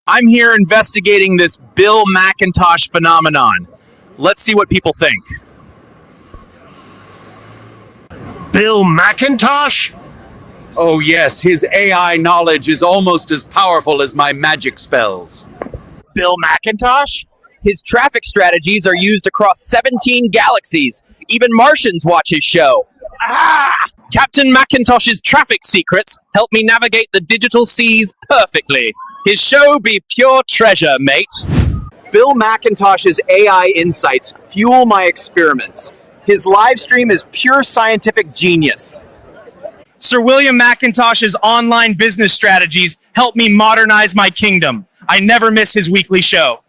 I'm here investigating this Bill McIntosh phenomenon. Let's see what people think. Bill McIntosh? Oh yes, his AI knowledge is almost as powerful as my magic spells. Bill McIntosh? His traffic strategies are used across 17 galaxies. Even Martians watch his show. Captain McIntosh's traffic secrets help me navigate the digital seas perfectly. His show be pure treasure, mate. Bill McIntosh's AI insights fuel my experiments. His live stream is pure scientific genius. Sir William McIntosh's online business strategies help me modernize my kingdom. I never miss his weekly show.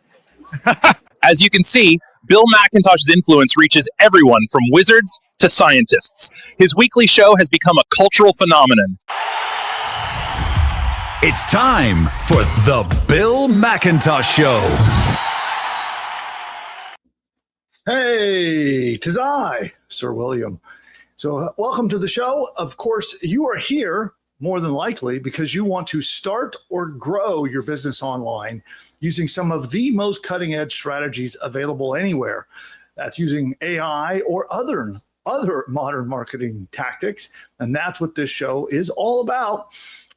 As you can see, Bill McIntosh's influence reaches everyone from wizards to scientists. His weekly show has become a cultural phenomenon. It's time for the Bill McIntosh Show. Hey, 'tis I, Sir William. So welcome to the show. Of course, you are here more than likely because you want to start or grow your business online using some of the most cutting edge strategies available anywhere. That's using AI or other modern marketing tactics. And that's what this show is all about.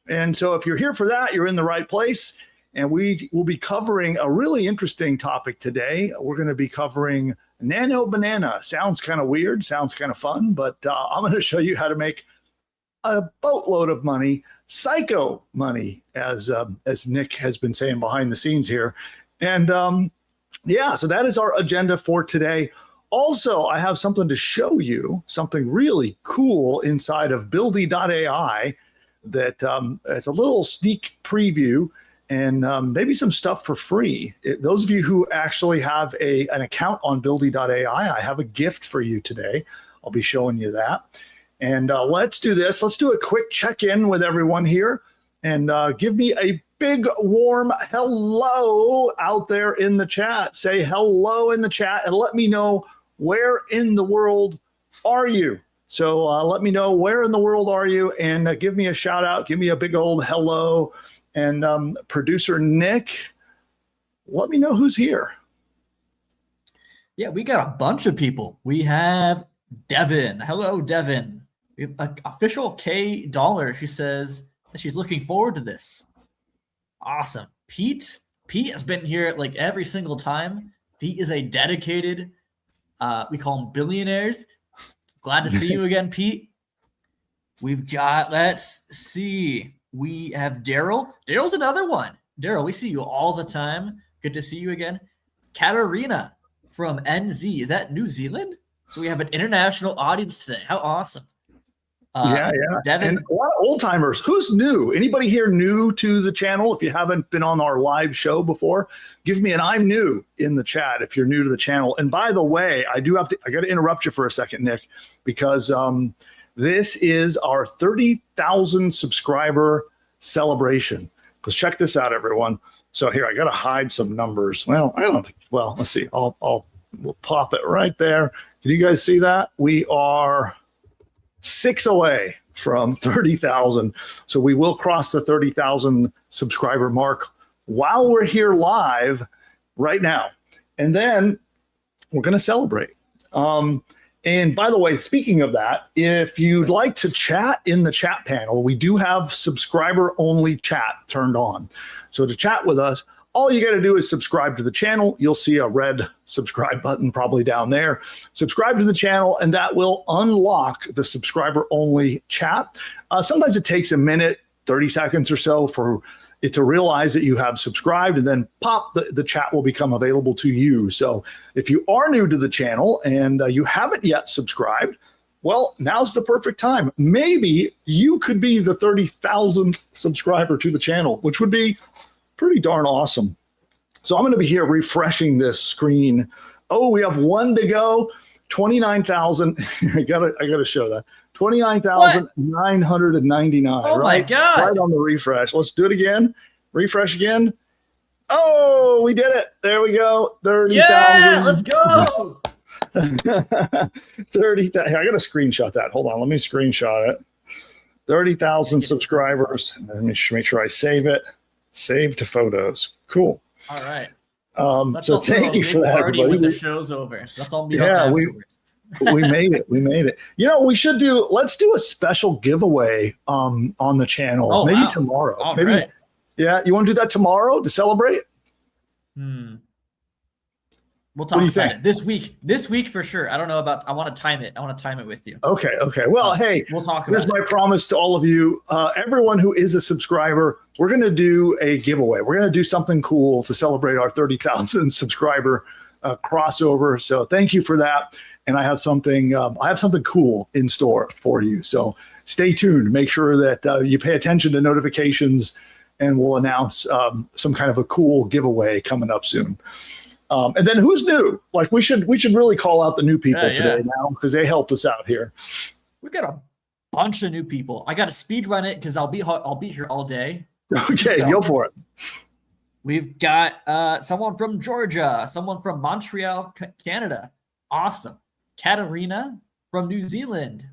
And so if you're here for that, you're in the right place. And we will be covering a really interesting topic today. We're going to be covering Nano Banana. Sounds kind of weird, sounds kind of fun, but I'm going to show you how to make a boatload of money, psycho money, as Nick has been saying behind the scenes here. And yeah, so that is our agenda for today. Also, I have something to show you, something really cool inside of buildy.ai that it's a little sneak preview and maybe some stuff for free. Those of you who actually have an account on buildy.ai, I have a gift for you today. I'll be showing you that. And let's do this. Let's do a quick check-in with everyone here and give me a big warm hello out there in the chat. Say hello in the chat and let me know where in the world are you. So let me know where in the world are you and give me a shout out. Give me a big old hello. And producer Nick, let me know who's here. Yeah, we got a bunch of people. We have Devin. Hello, Devin. We have official K Dollar. She says that she's looking forward to this. Awesome. Pete has been here like every single time. Pete is a dedicated, we call them billionaires. Glad to see you again, Pete. We've got, let's see. We have Daryl. Daryl's another one. Daryl, we see you all the time. Good to see you again. Katarina from NZ. Is that New Zealand? So we have an international audience today. How awesome. Yeah. Devin. And a lot of old timers. Who's new? Anybody here new to the channel? If you haven't been on our live show before, give me an I'm new in the chat if you're new to the channel. And by the way, I got to interrupt you for a second, Nick, because this is our 30,000 subscriber celebration. Because check this out, everyone. So here, I got to hide some numbers. Well, I don't think, well, let's see. We'll pop it right there. Can you guys see that? We are 6 away from 30,000. So we will cross the 30,000 subscriber mark while we're here live right now. And then we're going to celebrate. And by the way, speaking of that, if you'd like to chat in the chat panel, we do have subscriber only chat turned on. So to chat with us, all you got to do is subscribe to the channel. You'll see a red subscribe button probably down there. Subscribe to the channel, and that will unlock the subscriber only chat. Sometimes it takes a minute, 30 seconds or so for it to realize that you have subscribed, and then pop, the chat will become available to you. So if you are new to the channel and you haven't yet subscribed, well, now's the perfect time. Maybe you could be the 30,000th subscriber to the channel, which would be pretty darn awesome. So I'm going to be here refreshing this screen. Oh, we have one to go. 29,000. I gotta show that. 29,999. Oh right? my God. Right on the refresh. Let's do it again. Refresh again. Oh, we did it. There we go. 30,000. Yeah, let's go. 30,000. I got to screenshot that. Hold on. Let me screenshot it. 30,000 subscribers. Let me make sure I save it. Save to photos. Cool. All right. So thank you for that, party everybody. when the show's over. Let's all meet Yeah, up we made it. We made it. Let's do a special giveaway on the channel. Oh, maybe wow. tomorrow. All maybe right. Yeah, you want to do that tomorrow to celebrate? We'll What do talk you about think? it this week. This week for sure. I don't know about. I want to time it. I want to time it with you. Okay. Well, hey, we'll talk here's about my promise to all of you. Everyone who is a subscriber, we're going to do a giveaway. We're going to do something cool to celebrate our 30,000 subscriber crossover. So thank you for that. And I have something cool in store for you. So stay tuned. Make sure that you pay attention to notifications, and we'll announce some kind of a cool giveaway coming up soon. And then who's new? Like we should really call out the new people today now, because they helped us out here. We got a bunch of new people. I got to speed run it because I'll be here all day. Okay, go for it. We've got someone from Georgia, someone from Montreal, Canada. Awesome. Katarina from New Zealand.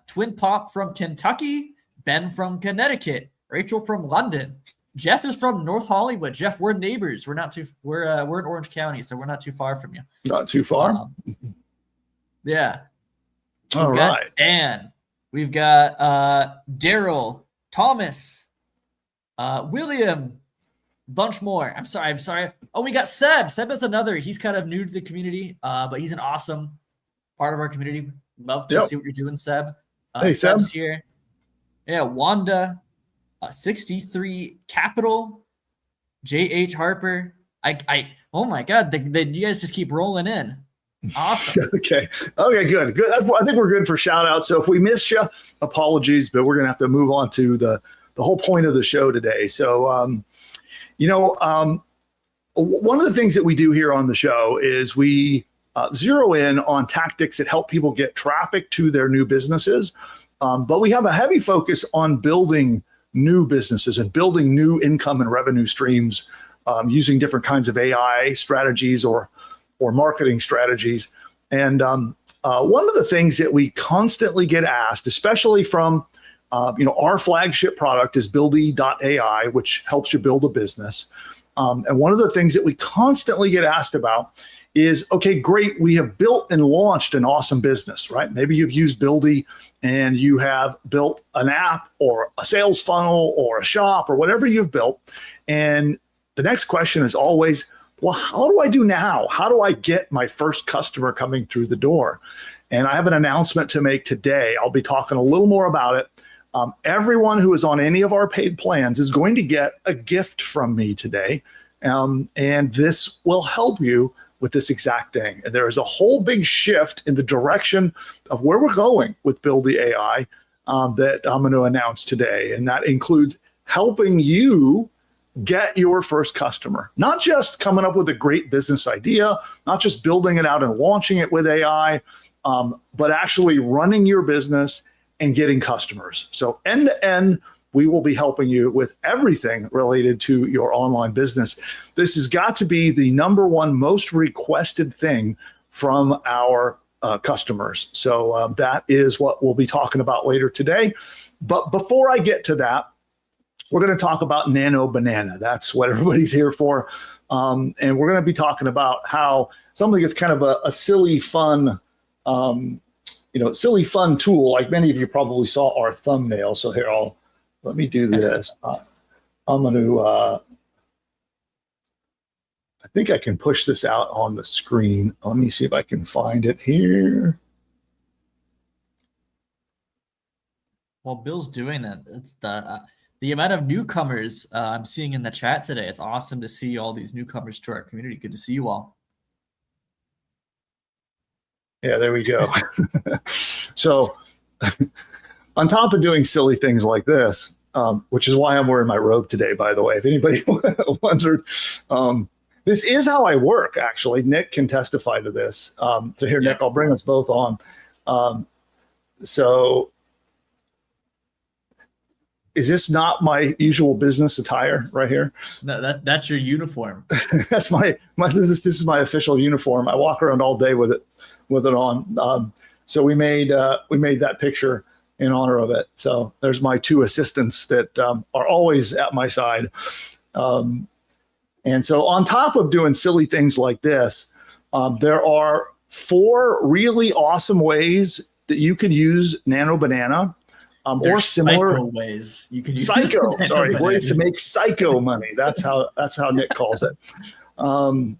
Twin Pop from Kentucky. Ben from Connecticut. Rachel from London. Jeff is from North Hollywood. Jeff, we're neighbors. We're in Orange County, so we're not too far from you. Not too far. Yeah. All We've got right. Dan. We've got Daryl, Thomas, William, bunch more. I'm sorry. Oh, we got Seb. Seb is another. He's kind of new to the community, but he's an awesome part of our community. Love to see what you're doing, Seb. Hey, Seb's Seb. here. Yeah, Wanda. 63 Capital, JH Harper. Oh my God, you guys just keep rolling in. Awesome. Okay, good. I think we're good for shout outs. So if we missed you, apologies, but we're going to have to move on to the whole point of the show today. So, one of the things that we do here on the show is we zero in on tactics that help people get traffic to their new businesses. But we have a heavy focus on building new businesses and building new income and revenue streams using different kinds of AI strategies or marketing strategies. And one of the things that we constantly get asked, especially from our flagship product is Buildy.ai, which helps you build a business. And one of the things that we constantly get asked about is, okay, great, we have built and launched an awesome business, right? Maybe you've used Buildy and you have built an app or a sales funnel or a shop or whatever you've built. And the next question is always, well, how do I do now? How do I get my first customer coming through the door? And I have an announcement to make today. I'll be talking a little more about it. Everyone who is on any of our paid plans is going to get a gift from me today. And this will help you with this exact thing. And there is a whole big shift in the direction of where we're going with Buildy.ai that I'm going to announce today. And that includes helping you get your first customer, not just coming up with a great business idea, not just building it out and launching it with AI, but actually running your business and getting customers. So end to end, we will be helping you with everything related to your online business. This has got to be the number one most requested thing from our customers. So that is what we'll be talking about later today. But before I get to that, we're going to talk about Nano Banana. That's what everybody's here for. And we're going to be talking about how something that's kind of a silly, fun, silly, fun tool, like many of you probably saw our thumbnail. So here, let me do this. I'm going to, I think I can push this out on the screen. Let me see if I can find it here. While Bill's doing that, it's the amount of newcomers I'm seeing in the chat today. It's awesome to see all these newcomers to our community. Good to see you all. Yeah, there we go. So on top of doing silly things like this, which is why I'm wearing my robe today, by the way, if anybody wondered, this is how I work, actually. Nick can testify to this. So here, Nick, I'll bring us both on. So is this not my usual business attire right here? No, that's your uniform. That's this is my official uniform. I walk around all day with it on. So we made that picture, in honor of it. So there's my two assistants that are always at my side. And so on top of doing silly things like this, there are 4 really awesome ways that you can use Nano Banana or similar psycho ways you can use. Psycho, sorry, ways to make psycho money. That's how Nick calls it. I'm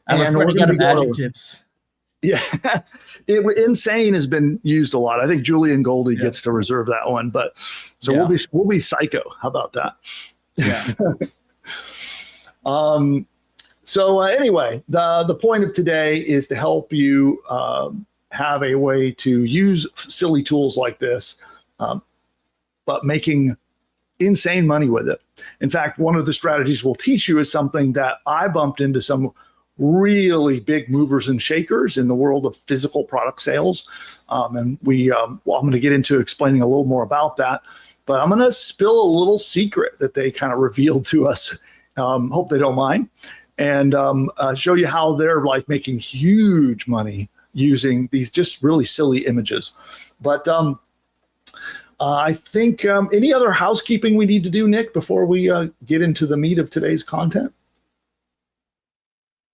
running out of adjectives. Yeah, insane has been used a lot. I think Julian Goldie gets to reserve that one, but so we'll be psycho. How about that? Yeah. So anyway, the point of today is to help you have a way to use silly tools like this, but making insane money with it. In fact, one of the strategies we'll teach you is something that I bumped into some really big movers and shakers in the world of physical product sales. And I'm going to get into explaining a little more about that, but I'm going to spill a little secret that they kind of revealed to us. Hope they don't mind, and show you how they're like making huge money using these just really silly images. But I think any other housekeeping we need to do, Nick, before we get into the meat of today's content?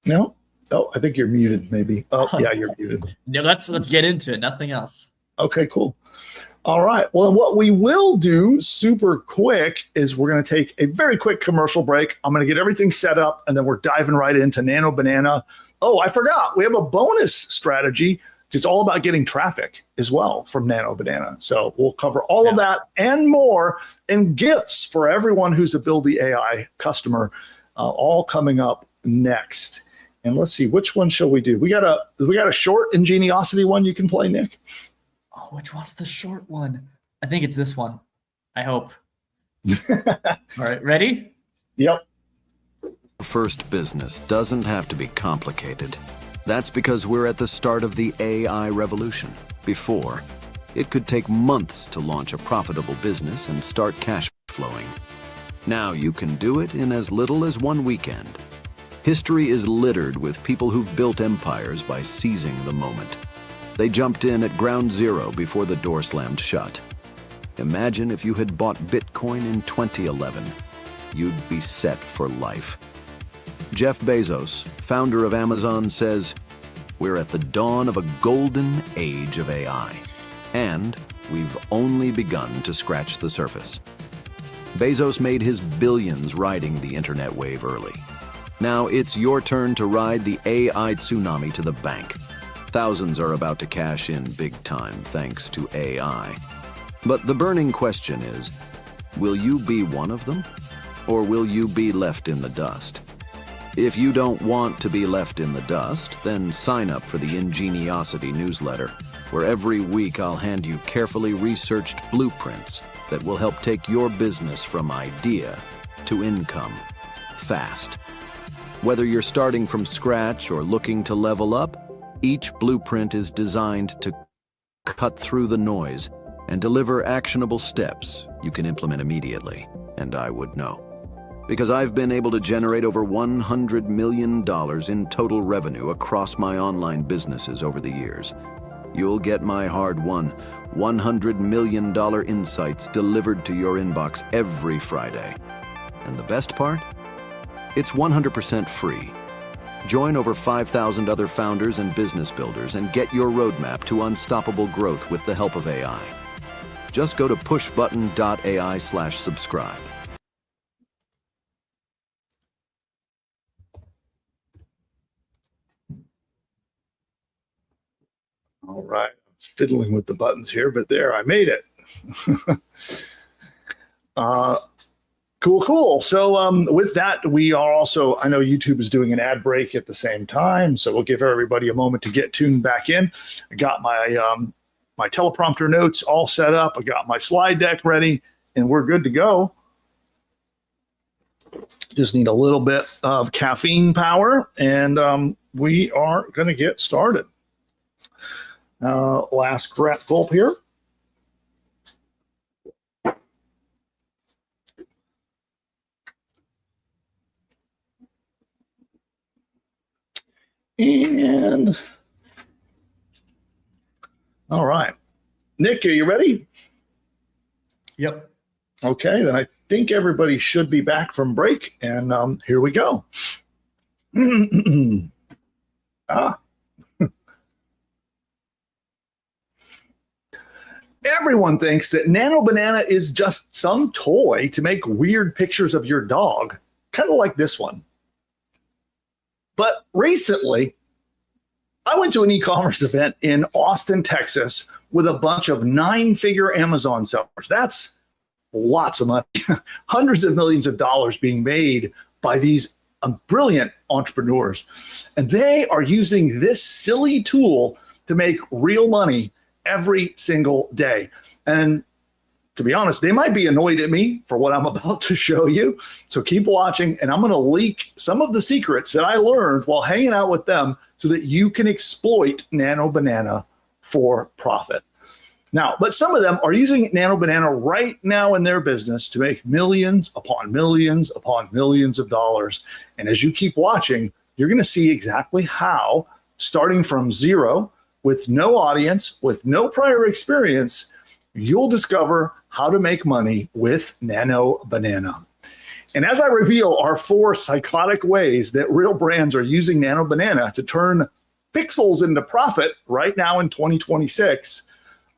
No? Oh, I think you're muted, maybe. Oh, yeah, you're muted. No, let's get into it. Nothing else. Okay, cool. All right. Well, what we will do super quick is we're going to take a very quick commercial break. I'm going to get everything set up, and then we're diving right into Nano Banana. Oh, I forgot. We have a bonus strategy. It's all about getting traffic as well from Nano Banana. So we'll cover all of that and more, and gifts for everyone who's a Build the AI customer, all coming up next. And let's see, which one shall we do? We got a short Ingeniosity one you can play, Nick. Oh, which one's the short one? I think it's this one. I hope. All right, ready? Yep. First business doesn't have to be complicated. That's because we're at the start of the AI revolution. Before, it could take months to launch a profitable business and start cash flowing. Now you can do it in as little as one weekend. History is littered with people who've built empires by seizing the moment. They jumped in at ground zero before the door slammed shut. Imagine if you had bought Bitcoin in 2011. You'd be set for life. Jeff Bezos, founder of Amazon, says, "We're at the dawn of a golden age of AI, and we've only begun to scratch the surface." Bezos made his billions riding the internet wave early. Now it's your turn to ride the AI tsunami to the bank. Thousands are about to cash in big time thanks to AI. But the burning question is, will you be one of them? Or will you be left in the dust? If you don't want to be left in the dust, then sign up for the Ingeniosity newsletter, where every week I'll hand you carefully researched blueprints that will help take your business from idea to income fast. Whether you're starting from scratch or looking to level up, each blueprint is designed to cut through the noise and deliver actionable steps you can implement immediately, and I would know. Because I've been able to generate over $100 million in total revenue across my online businesses over the years. You'll get my hard-won $100 million insights delivered to your inbox every Friday. And the best part? It's 100% free. Join over 5,000 other founders and business builders and get your roadmap to unstoppable growth with the help of AI. Just go to pushbutton.ai/subscribe. All right. I'm fiddling with the buttons here, but there, I made it. Cool. So with that, we are also, I know YouTube is doing an ad break at the same time, so we'll give everybody a moment to get tuned back in. I got my my teleprompter notes all set up. I got my slide deck ready, and we're good to go. Just need a little bit of caffeine power, and we are going to get started. Last gulp here. And all right. Nick, are you ready? Yep. Okay, then I think everybody should be back from break, and here we go. Everyone thinks that Nano Banana is just some toy to make weird pictures of your dog, kind of like this one. But recently, I went to an e-commerce event in Austin, Texas, with a bunch of 9-figure Amazon sellers. That's lots of money, hundreds of millions of dollars being made by these brilliant entrepreneurs. And they are using this silly tool to make real money every single day. And to be honest, they might be annoyed at me for what I'm about to show you. So keep watching, and I'm going to leak some of the secrets that I learned while hanging out with them so that you can exploit Nano Banana for profit. Now, but some of them are using Nano Banana right now in their business to make millions upon millions upon millions of dollars. And as you keep watching, you're going to see exactly how, starting from zero, with no audience, with no prior experience, you'll discover how to make money with Nano Banana. And as I reveal our 4 psychotic ways that real brands are using Nano Banana to turn pixels into profit right now in 2026,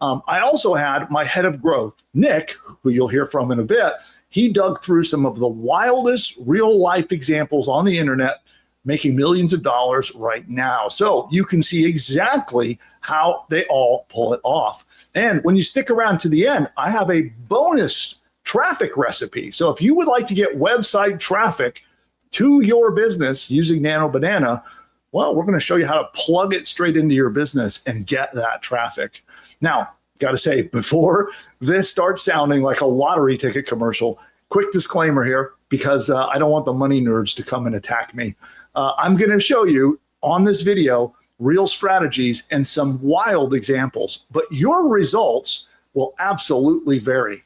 I also had my head of growth, Nick, who you'll hear from in a bit. He dug through some of the wildest real life examples on the internet, making millions of dollars right now. So you can see exactly how they all pull it off. And when you stick around to the end, I have a bonus traffic recipe. So if you would like to get website traffic to your business using Nano Banana, well, we're going to show you how to plug it straight into your business and get that traffic. Now, got to say, before this starts sounding like a lottery ticket commercial, quick disclaimer here, because I don't want the money nerds to come and attack me. I'm going to show you on this video real strategies and some wild examples, but your results will absolutely vary.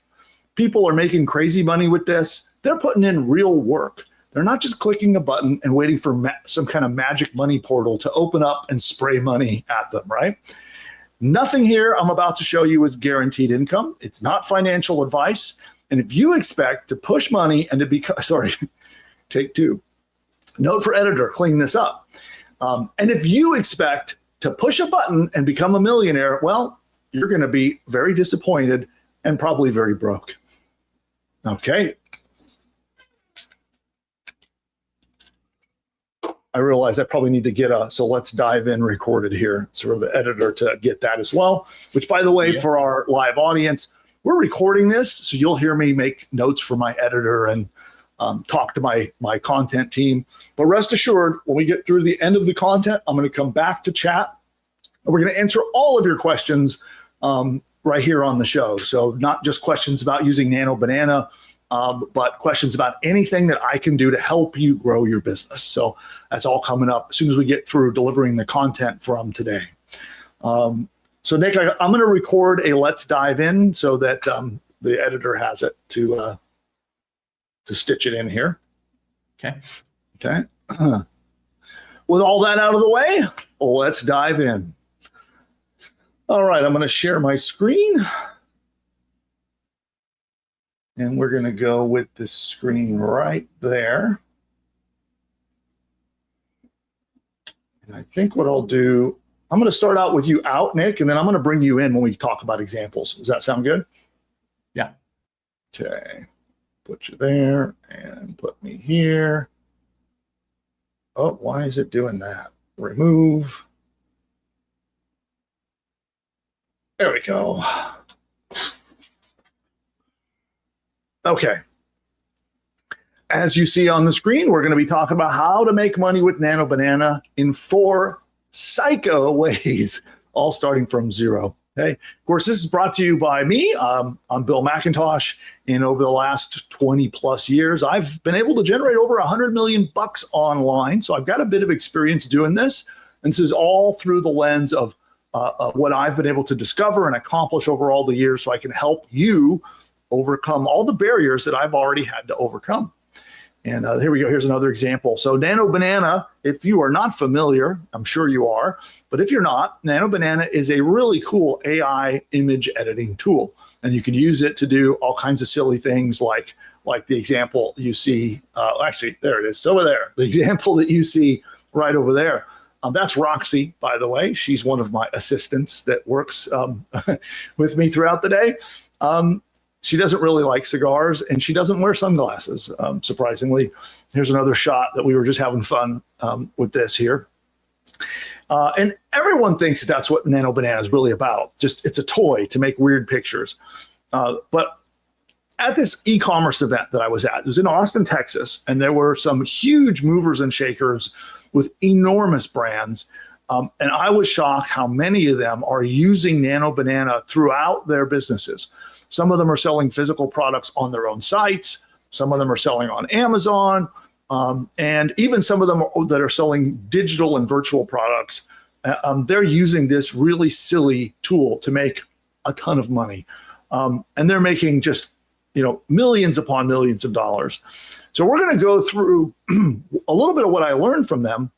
People are making crazy money with this. They're putting in real work. They're not just clicking a button and waiting for some kind of magic money portal to open up and spray money at them, right? Nothing here I'm about to show you is guaranteed income. It's not financial advice. And if you expect to push money and to become, sorry, take 2. Note for editor, clean this up. And if you expect to push a button and become a millionaire, well, you're going to be very disappointed and probably very broke. Okay. I realize I probably need to get a "so let's dive in" recorded here, sort of the editor to get that as well, which, by the way, for our live audience, we're recording this, so you'll hear me make notes for my editor and talk to my content team. But rest assured, when we get through the end of the content, I'm going to come back to chat, and we're going to answer all of your questions right here on the show. So not just questions about using Nano Banana, but questions about anything that I can do to help you grow your business. So that's all coming up as soon as we get through delivering the content from today. So Nick, I'm going to record a "let's dive in" so that the editor has it to stitch it in here. Okay. Okay. With all that out of the way, let's dive in. All right, I'm going to share my screen. And we're going to go with this screen right there. And I think what I'll do, I'm going to start out with you out, Nick, and then I'm going to bring you in when we talk about examples. Does that sound good? Yeah. Okay. Put you there and put me here. Oh, why is it doing that? Remove. There we go. Okay. As you see on the screen, we're going to be talking about how to make money with Nano Banana in 4 psycho ways, all starting from zero. Okay. Of course, this is brought to you by me. I'm Bill McIntosh. And over the last 20 plus years, I've been able to generate over $100 million online. So I've got a bit of experience doing this. And this is all through the lens of what I've been able to discover and accomplish over all the years, so I can help you overcome all the barriers that I've already had to overcome. And here we go. Here's another example. So Nano Banana, if you are not familiar, I'm sure you are, but if you're not, Nano Banana is a really cool AI image editing tool. And you can use it to do all kinds of silly things like the example you see. Actually, there it is. It's over there. The example that you see right over there. That's Roxy, by the way. She's one of my assistants that works with me throughout the day. She doesn't really like cigars, and she doesn't wear sunglasses, surprisingly. Here's another shot that we were just having fun with this here. And everyone thinks that's what Nano Banana is really about. Just it's a toy to make weird pictures. But at this e-commerce event that I was at, it was in Austin, Texas, and there were some huge movers and shakers with enormous brands. And I was shocked how many of them are using Nano Banana throughout their businesses. Some of them are selling physical products on their own sites. Some of them are selling on Amazon. And even some of them that are selling digital and virtual products, they're using this really silly tool to make a ton of money. And they're making just, millions upon millions of dollars. So we're going to go through a little bit of what I learned from them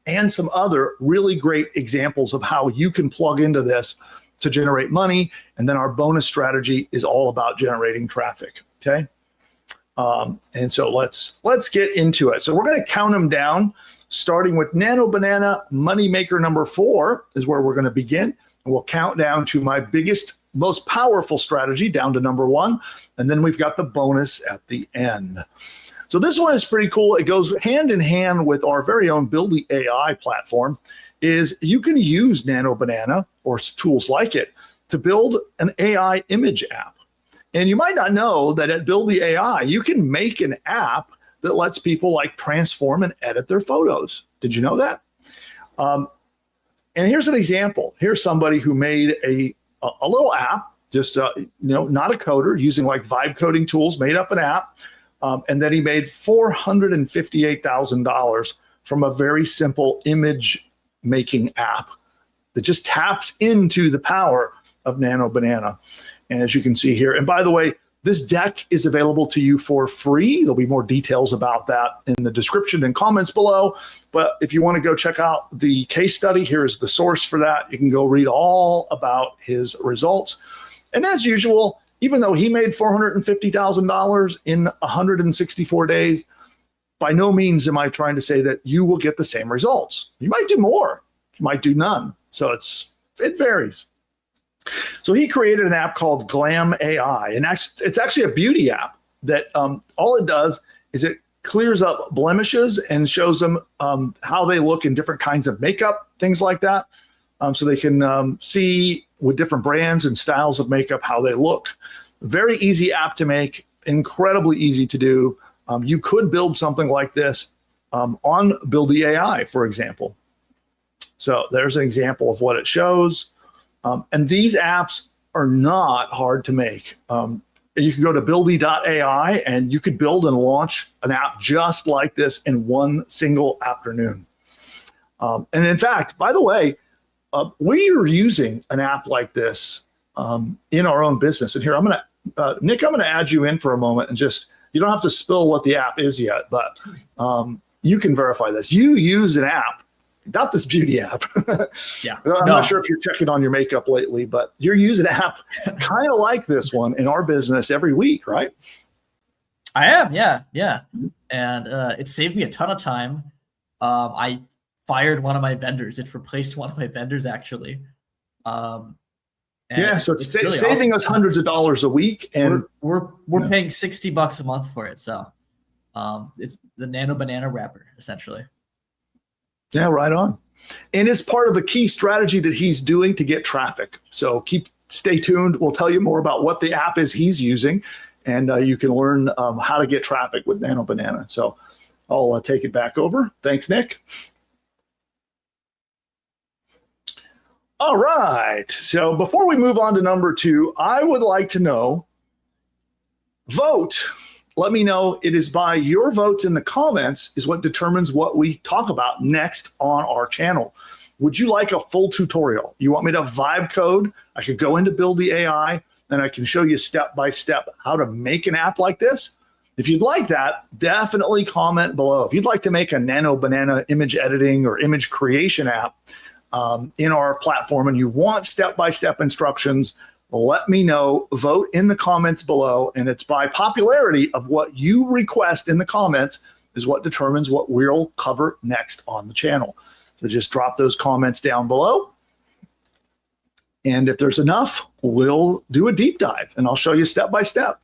and some other really great examples of how you can plug into this to generate money. And then our bonus strategy is all about generating traffic. Okay. And so let's get into it. So we're going to count them down, starting with Nano Banana Moneymaker number 4 is where we're going to begin. And we'll count down to my biggest, most powerful strategy down to number 1. And then we've got the bonus at the end. So this one is pretty cool. It goes hand in hand with our very own Buildy AI platform. Is you can use Nano Banana or tools like it to build an AI image app. And you might not know that at Buildy AI, you can make an app that lets people transform and edit their photos. Did you know that? And here's an example. Here's somebody who made a little app, just not a coder, using vibe coding tools, made up an app, and then he made $458,000 from a very simple image making app that just taps into the power of Nano Banana. And as you can see here, and by the way, this deck is available to you for free. There'll be more details about that in the description and comments below. But if you want to go check out the case study, here's the source for that. You can go read all about his results. And as usual, even though he made $450,000 in 164 days, by no means am I trying to say that you will get the same results. You might do more. You might do none. So it varies. So he created an app called Glam AI, and it's actually a beauty app that all it does is it clears up blemishes and shows them how they look in different kinds of makeup, things like that, so they can see with different brands and styles of makeup how they look. Very easy app to make, incredibly easy to do. You could build something like this on Buildy AI, for example. So there's an example of what it shows. And these apps are not hard to make. You can go to buildy.ai and you could build and launch an app just like this in one single afternoon. And in fact, by the way, we are using an app like this in our own business. And here, Nick, I'm going to add you in for a moment and you don't have to spill what the app is yet, but you can verify this. You use an app, not this beauty app. Yeah. I'm not sure if you're checking on your makeup lately, but you're using an app kind of like this one in our business every week, right? I am, yeah. And it saved me a ton of time. I fired one of my vendors. It replaced one of my vendors, actually. So it's really saving awesome. us hundreds of dollars a week, and we're paying $60 a month for it. So it's the Nano Banana wrapper, essentially. Yeah, right on. And it's part of a key strategy that he's doing to get traffic. So stay tuned. We'll tell you more about what the app is he's using, and you can learn how to get traffic with Nano Banana. So I'll take it back over. Thanks, Nick. All right. So before we move on to number 2, I would like to know, vote. Let me know. It is by your votes in the comments is what determines what we talk about next on our channel. Would you like a full tutorial? You want me to vibe code? I could go into Buildy AI and I can show you step by step how to make an app like this. If you'd like that, definitely comment below. If you'd like to make a Nano Banana image editing or image creation app in our platform and you want step-by-step instructions, let me know. Vote in the comments below, and it's by popularity of what you request in the comments is what determines what we'll cover next on the channel. So just drop those comments down below. And if there's enough, we'll do a deep dive, and I'll show you step by step.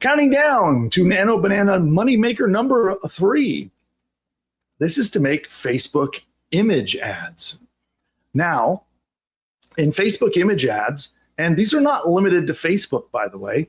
Counting down to Nano Banana Moneymaker number 3. This is to make Facebook image ads. Now, in Facebook image ads, and these are not limited to Facebook, by the way,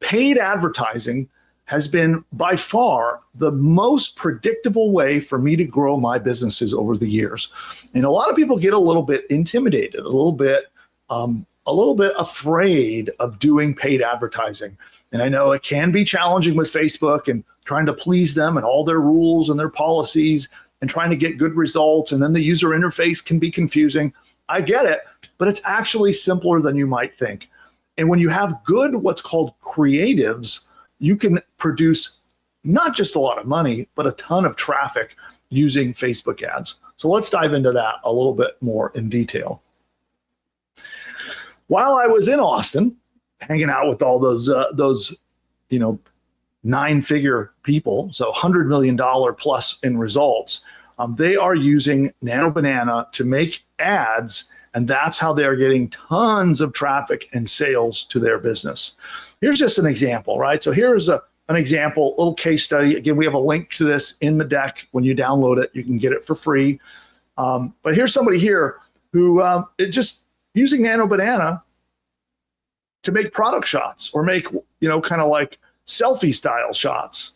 paid advertising has been by far the most predictable way for me to grow my businesses over the years. And a lot of people get a little bit intimidated, a little bit afraid of doing paid advertising. And I know it can be challenging with Facebook and trying to please them and all their rules and their policies and trying to get good results. And then the user interface can be confusing. I get it, but it's actually simpler than you might think. And when you have good, what's called creatives, you can produce not just a lot of money, but a ton of traffic using Facebook ads. So let's dive into that a little bit more in detail. While I was in Austin, hanging out with all those 9-figure people, so $100 million plus in results, they are using Nano Banana to make ads, and that's how they're getting tons of traffic and sales to their business. Here's just an example, right? So here's an example, little case study. Again, we have a link to this in the deck. When you download it, you can get it for free. But here's somebody here who just using Nano Banana to make product shots or make, kind of like selfie style shots.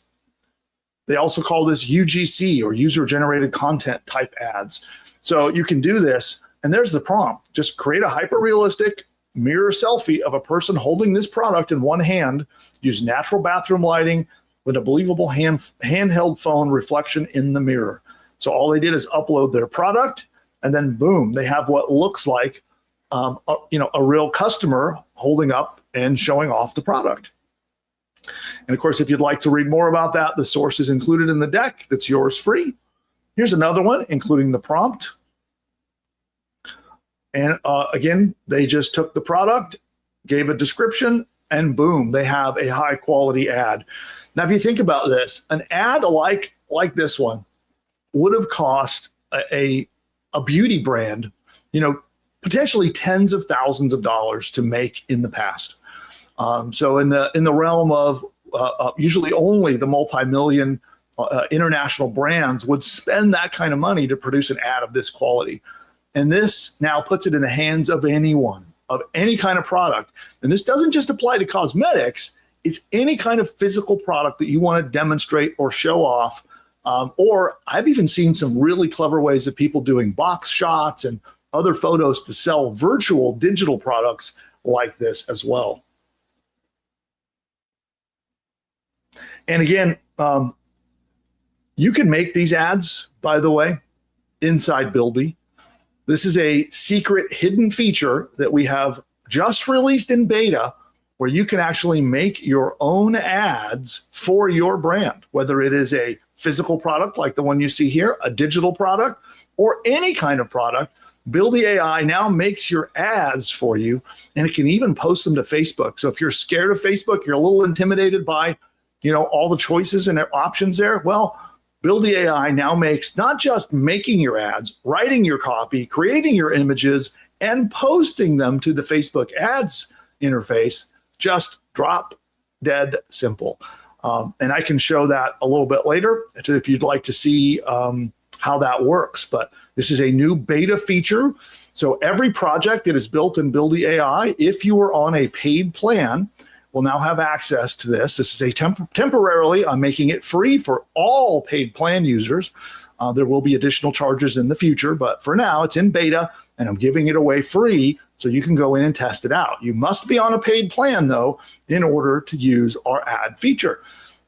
They also call this UGC, or user generated content type ads. So you can do this, and there's the prompt. Just create a hyper realistic mirror selfie of a person holding this product in one hand, use natural bathroom lighting with a believable handheld phone reflection in the mirror. So all they did is upload their product, and then boom, they have what looks like a real customer holding up and showing off the product. And of course, if you'd like to read more about that, the source is included in the deck. That's yours free. Here's another one, including the prompt. And again, they just took the product, gave a description, and boom, they have a high quality ad. Now, if you think about this, an ad like this one would have cost a beauty brand, potentially tens of thousands of dollars to make in the past. So in the realm of usually only the multi-million international brands would spend that kind of money to produce an ad of this quality. And this now puts it in the hands of anyone, of any kind of product. And this doesn't just apply to cosmetics. It's any kind of physical product that you want to demonstrate or show off. Or I've even seen some really clever ways of people doing box shots and other photos to sell virtual digital products like this as well. And again, you can make these ads, by the way, inside Buildy. This is a secret hidden feature that we have just released in beta, where you can actually make your own ads for your brand, whether it is a physical product like the one you see here, a digital product, or any kind of product. Buildy AI now makes your ads for you, and it can even post them to Facebook. So if you're scared of Facebook, you're a little intimidated by, all the choices and options there, well, Buildy AI now makes not just making your ads, writing your copy, creating your images, and posting them to the Facebook ads interface, just drop dead simple. And I can show that a little bit later if you'd like to see how that works. But this is a new beta feature. So every project that is built in Buildy AI, if you are on a paid plan, will now have access to this. This is a temporarily, I'm making it free for all paid plan users. There will be additional charges in the future, but for now it's in beta and I'm giving it away free so you can go in and test it out. You must be on a paid plan though in order to use our ad feature.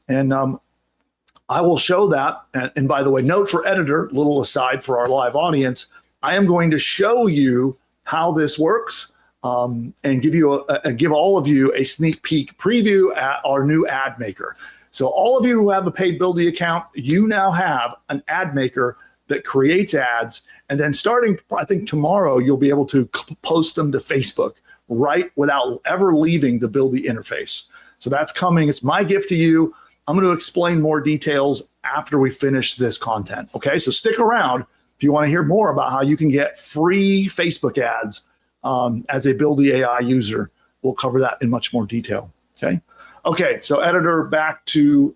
And I will show that. And by the way, note for editor, little aside for our live audience, I am going to show you how this works and give all of you a sneak peek preview at our new ad maker. So all of you who have a paid Buildy account, you now have an ad maker that creates ads. And then starting, I think tomorrow, you'll be able to post them to Facebook right without ever leaving the Buildy interface. So that's coming. It's my gift to you. I'm going to explain more details after we finish this content. Okay, so stick around if you want to hear more about how you can get free Facebook ads as a Buildy AI user. We'll cover that in much more detail. Okay, so editor, back to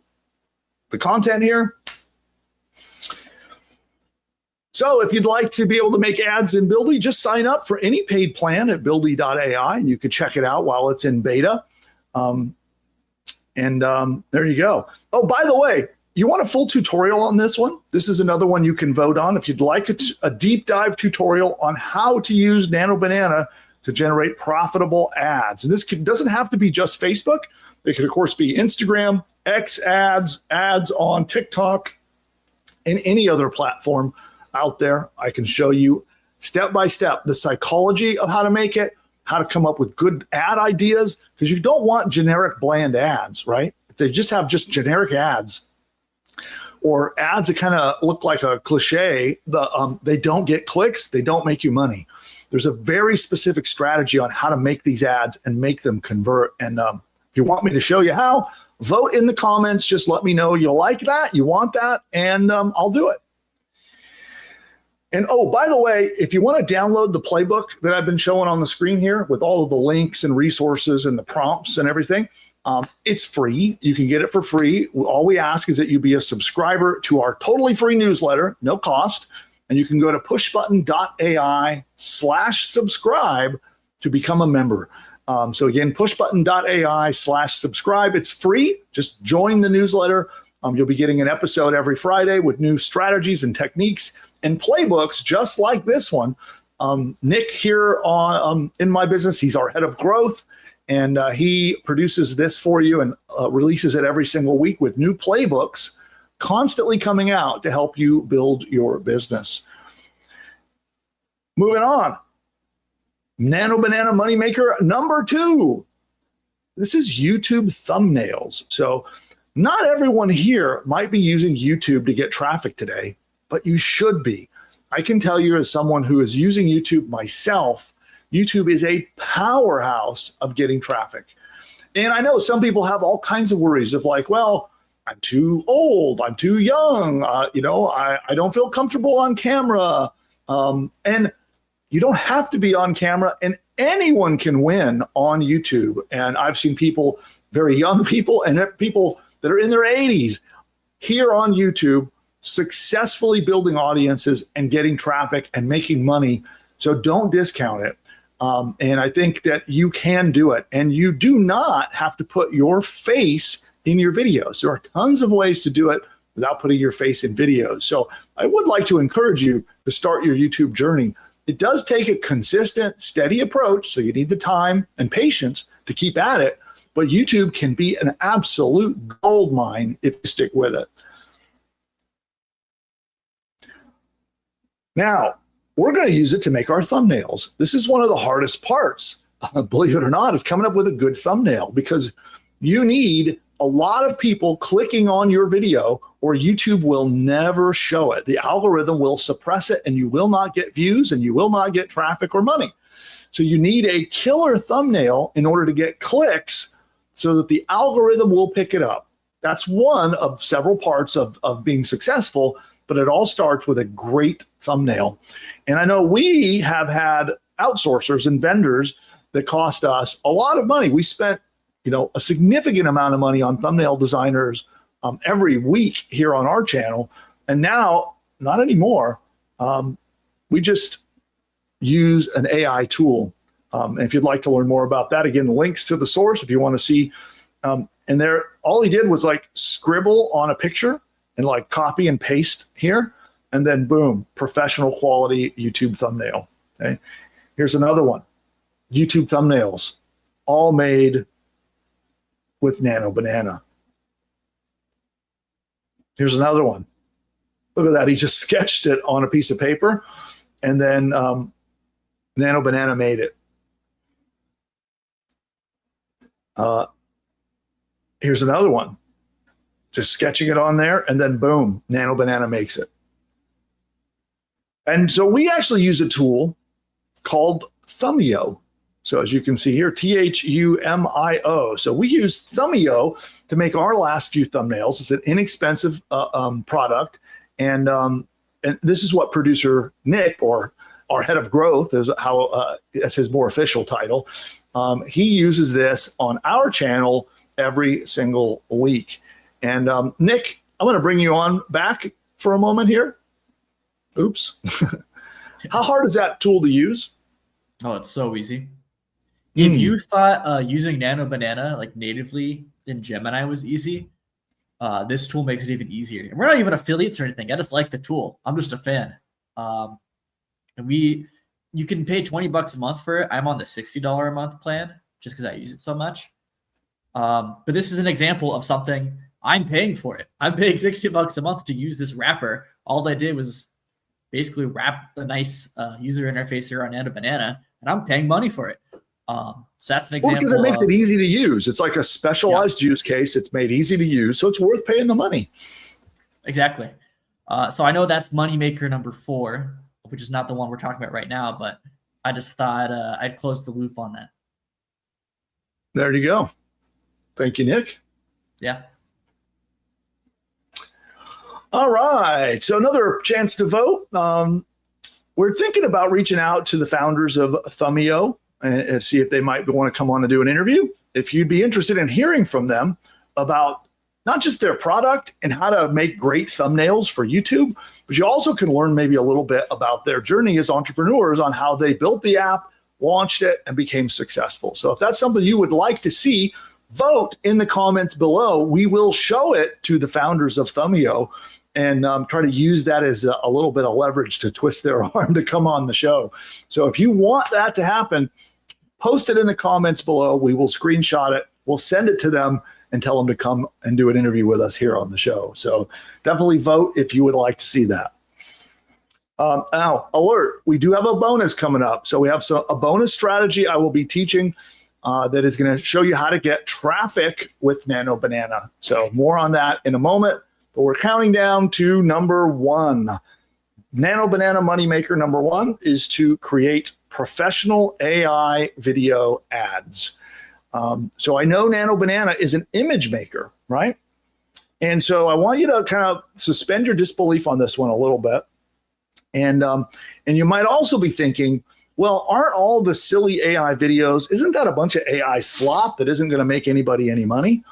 the content here. So if you'd like to be able to make ads in Buildy, just sign up for any paid plan at buildy.ai, and you can check it out while it's in beta. There you go. Oh, by the way, you want a full tutorial on this one? This is another one you can vote on. If you'd like a deep dive tutorial on how to use Nano Banana to generate profitable ads. And this doesn't have to be just Facebook. It could, of course, be Instagram, X ads, ads on TikTok, and any other platform out there. I can show you step by step the psychology of how to make it, how to come up with good ad ideas, because you don't want generic bland ads, right? If they just have generic ads or ads that kind of look like a cliche, they don't get clicks, they don't make you money. There's a very specific strategy on how to make these ads and make them convert. And if you want me to show you how, vote in the comments. Just let me know you like that, you want that, and I'll do it. And oh, by the way, if you want to download the playbook that I've been showing on the screen here with all of the links and resources and the prompts and everything, it's free. You can get it for free. All we ask is that you be a subscriber to our totally free newsletter, no cost. And you can go to pushbutton.ai/subscribe to become a member. So again, pushbutton.ai/subscribe. It's free. Just join the newsletter. You'll be getting an episode every Friday with new strategies and techniques and playbooks just like this one. Nick here on in my business, he's our head of growth, and he produces this for you and releases it every single week with new playbooks constantly coming out to help you build your business. Moving on. Nano Banana Moneymaker number 2. This is YouTube thumbnails. So not everyone here might be using YouTube to get traffic today, but you should be. I can tell you as someone who is using YouTube myself, YouTube is a powerhouse of getting traffic. And I know some people have all kinds of worries of like, well, I'm too old, I'm too young, I don't feel comfortable on camera. And you don't have to be on camera, and anyone can win on YouTube. And I've seen people, very young people and people that are in their 80s here on YouTube successfully building audiences and getting traffic and making money. So don't discount it. And I think that you can do it. And you do not have to put your face in your videos. There are tons of ways to do it without putting your face in videos. So I would like to encourage you to start your YouTube journey. It does take a consistent, steady approach. So you need the time and patience to keep at it. But YouTube can be an absolute gold mine if you stick with it. Now, we're going to use it to make our thumbnails. This is one of the hardest parts, believe it or not, is coming up with a good thumbnail, because you need a lot of people clicking on your video or YouTube will never show it. The algorithm will suppress it and you will not get views and you will not get traffic or money. So you need a killer thumbnail in order to get clicks so that the algorithm will pick it up. That's one of several parts of being successful, but it all starts with a great thumbnail. And I know we have had outsourcers and vendors that cost us a lot of money. We spent, a significant amount of money on thumbnail designers every week here on our channel. And now, not anymore. We just use an AI tool. And if you'd like to learn more about that, again, links to the source if you want to see. And there, all he did was like scribble on a picture and like copy and paste here, and then boom, professional quality YouTube thumbnail. Okay, here's another one. YouTube thumbnails, all made with Nano Banana. Here's another one. Look at that. He just sketched it on a piece of paper, and then Nano Banana made it. Here's another one. Just sketching it on there, and then boom, Nano Banana makes it. And so we actually use a tool called Thumbio. So as you can see here, Thumio. So we use Thumbio to make our last few thumbnails. It's an inexpensive product. And this is what producer Nick, or our head of growth, is how that's his more official title. He uses this on our channel every single week. And Nick, I'm going to bring you on back for a moment here. Oops. How hard is that tool to use? Oh, it's so easy. If you thought using Nano Banana like natively in Gemini was easy, this tool makes it even easier. And we're not even affiliates or anything. I just like the tool. I'm just a fan. And you can pay $20 a month for it. I'm on the $60 a month plan just because I use it so much. But this is an example of something I'm paying for it. I'm paying $60 a month to use this wrapper. All I did was basically wrap a nice user interface here on Nano Banana, and I'm paying money for it. So that's an example. Well, because it makes it easy to use. It's like a specialized use case. It's made easy to use, so it's worth paying the money. Exactly. So I know that's moneymaker number 4, which is not the one we're talking about right now, but I just thought I'd close the loop on that. There you go. Thank you, Nick. Yeah. All right. So another chance to vote. We're thinking about reaching out to the founders of Thumbio and see if they might want to come on and do an interview. If you'd be interested in hearing from them about not just their product and how to make great thumbnails for YouTube, but you also can learn maybe a little bit about their journey as entrepreneurs on how they built the app, launched it, and became successful. So if that's something you would like to see, vote in the comments below. We will show it to the founders of Thumbio and try to use that as a little bit of leverage to twist their arm to come on the show. So if you want that to happen, post it in the comments below. We will screenshot it. We'll send it to them and tell them to come and do an interview with us here on the show. So definitely vote if you would like to see that. Now, alert, we do have a bonus coming up. So we have a bonus strategy I will be teaching that is going to show you how to get traffic with Nano Banana. So more on that in a moment. But we're counting down to number 1. Nano Banana Moneymaker number 1 is to create professional AI video ads. So I know Nano Banana is an image maker, right? And so I want you to kind of suspend your disbelief on this one a little bit. And you might also be thinking, well, aren't all the silly AI videos, isn't that a bunch of AI slop that isn't going to make anybody any money?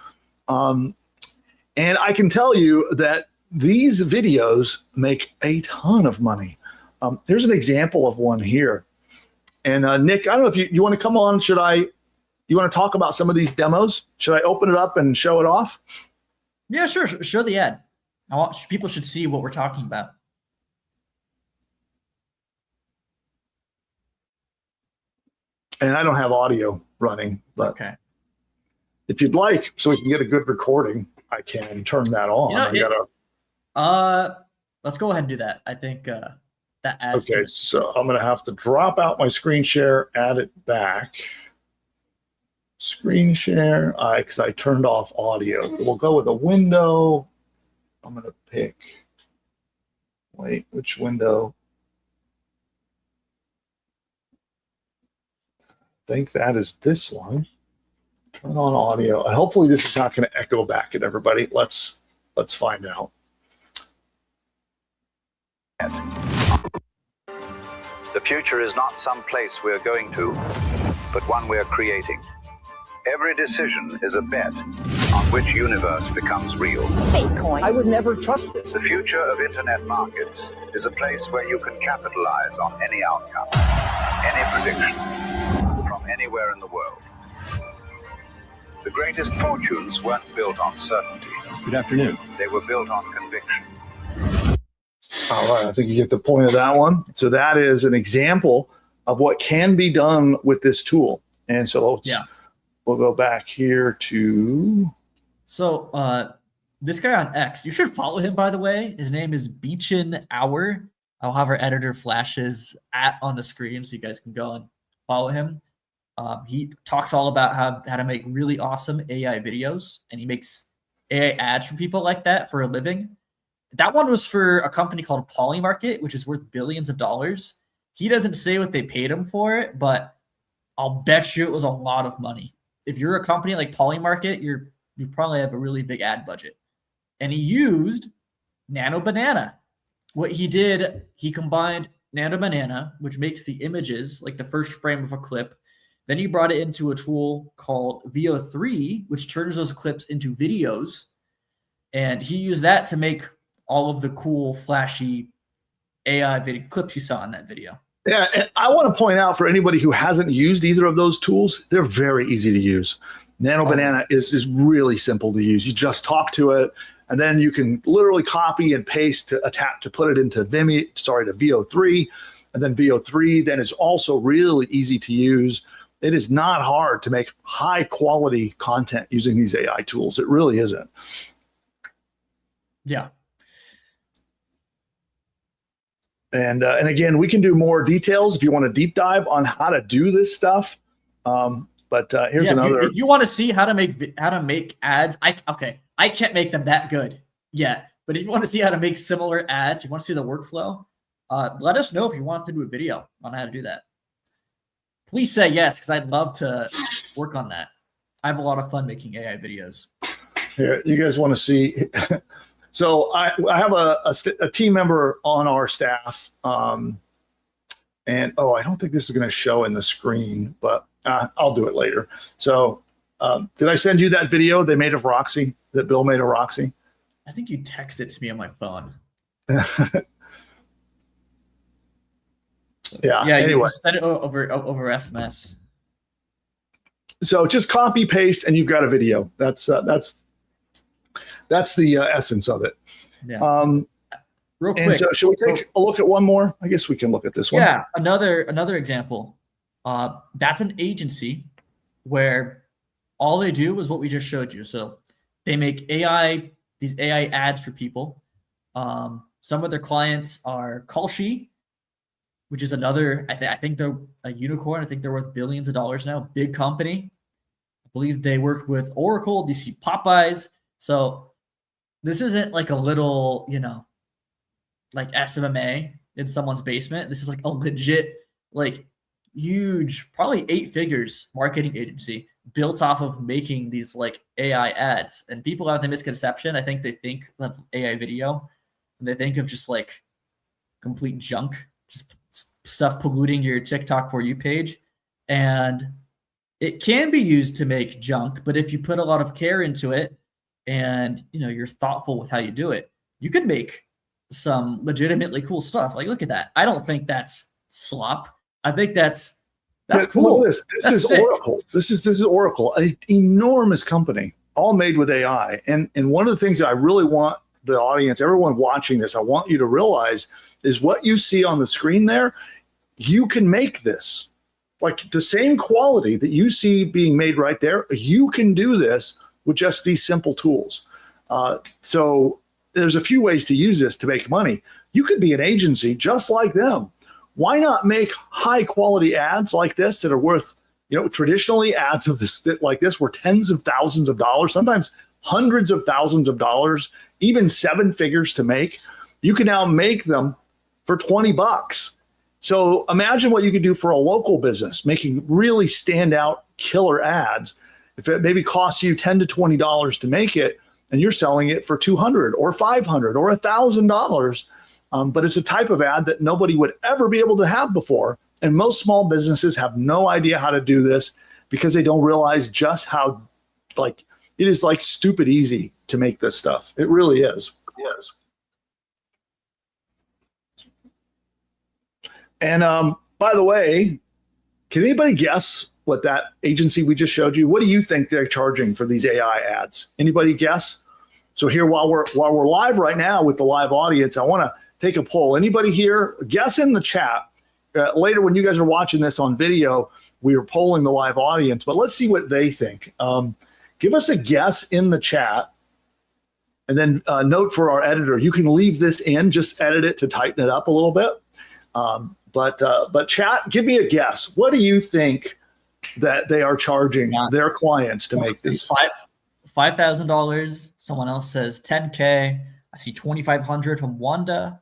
And I can tell you that these videos make a ton of money. Here's an example of one here. And Nick, I don't know if you want to come on. You want to talk about some of these demos? Should I open it up and show it off? Yeah, sure. Show the ad. People should see what we're talking about. And I don't have audio running, but okay. If you'd like, so we can get a good recording, I can turn that on. Let's go ahead and do that. I think that adds. Okay, so I'm going to have to drop out my screen share, add it back. Screen share, because I turned off audio. We'll go with a window. I'm going to pick. Wait, which window? I think that is this one. Turn on audio. And hopefully this is not going to echo back at everybody. Let's find out. The future is not some place we're going to, but one we're creating. Every decision is a bet on which universe becomes real. Bitcoin. I would never trust this. The future of internet markets is a place where you can capitalize on any outcome, any prediction, from anywhere in the world. The greatest fortunes weren't built on certainty. Good afternoon. They were built on conviction. All right, I think you get the point of that one. So that is an example of what can be done with this tool. And so we'll go back here to. So this guy on X, you should follow him, by the way. His name is Beechin Hour. I'll have our editor flash his @ on the screen so you guys can go and follow him. He talks all about how to make really awesome AI videos, and he makes AI ads for people like that for a living. That one was for a company called Polymarket, which is worth billions of dollars. He doesn't say what they paid him for it, but I'll bet you it was a lot of money. If you're a company like Polymarket, you probably have a really big ad budget. And he used Nano Banana. What he did, he combined Nano Banana, which makes the images like the first frame of a clip. Then he brought it into a tool called VO3, which turns those clips into videos. And he used that to make all of the cool, flashy AI video clips you saw in that video. Yeah, and I want to point out for anybody who hasn't used either of those tools, they're very easy to use. Nano Banana is really simple to use. You just talk to it, and then you can literally copy and paste to put it into to VO3, and then VO3 then is also really easy to use. It is not hard to make high quality content using these AI tools. It really isn't. Yeah. And again, we can do more details if you want to deep dive on how to do this stuff. But here's another. If you want to see how to make ads, I can't make them that good yet. But if you want to see how to make similar ads, you want to see the workflow, let us know if you want us to do a video on how to do that. Please say yes, because I'd love to work on that. I have a lot of fun making AI videos. Here, you guys want to see? So I have a team member on our staff, and I don't think this is going to show in the screen, but I'll do it later. So did I send you that video they made of Roxy, that Bill made of Roxy? I think you texted it to me on my phone. Yeah. Anyway, You send it over SMS. So just copy paste, and you've got a video. That's the essence of it. Yeah. Real quick. And so should we take a look at one more? I guess we can look at this one. Yeah, another example. That's an agency where all they do is what we just showed you. So they make these AI ads for people. Some of their clients are Kalshi, which is another, I think they're a unicorn. I think they're worth billions of dollars now. Big company. I believe they worked with Oracle, DC Popeyes. So this isn't like a little, like SMMA in someone's basement. This is like a legit, like huge, probably 8 figures marketing agency built off of making these like AI ads. And people have the misconception. I think they think of AI video and they think of just like complete junk, just stuff polluting your TikTok For You page. And it can be used to make junk, but if you put a lot of care into it and you're thoughtful with how you do it, you can make some legitimately cool stuff. Like, look at that. I don't think that's slop. I think that's cool. This is Oracle. This is Oracle, an enormous company, all made with AI. And one of the things that I really want the audience, everyone watching this, I want you to realize is what you see on the screen there, you can make this. Like the same quality that you see being made right there, you can do this with just these simple tools. So there's a few ways to use this to make money. You could be an agency just like them. Why not make high quality ads like this that are worth, traditionally ads of this like this were tens of thousands of dollars, sometimes hundreds of thousands of dollars, even 7 figures to make. You can now make them for $20. So imagine what you could do for a local business, making really standout killer ads. If it maybe costs you $10 to $20 to make it, and you're selling it for $200 or $500 or $1,000, but it's a type of ad that nobody would ever be able to have before. And most small businesses have no idea how to do this because they don't realize just how, it is like stupid easy to make this stuff. It really is. Yes. And by the way, can anybody guess what that agency we just showed you, what do you think they're charging for these AI ads? Anybody guess? So here, while we're live right now with the live audience, I want to take a poll. Anybody here, guess in the chat. Later, when you guys are watching this on video, we are polling the live audience, but let's see what they think. Give us a guess in the chat. And then note for our editor, you can leave this in, just edit it to tighten it up a little bit. But chat, give me a guess. What do you think that they are charging their clients to make these. $5,000. Someone else says 10K. I see 2,500 from Wanda.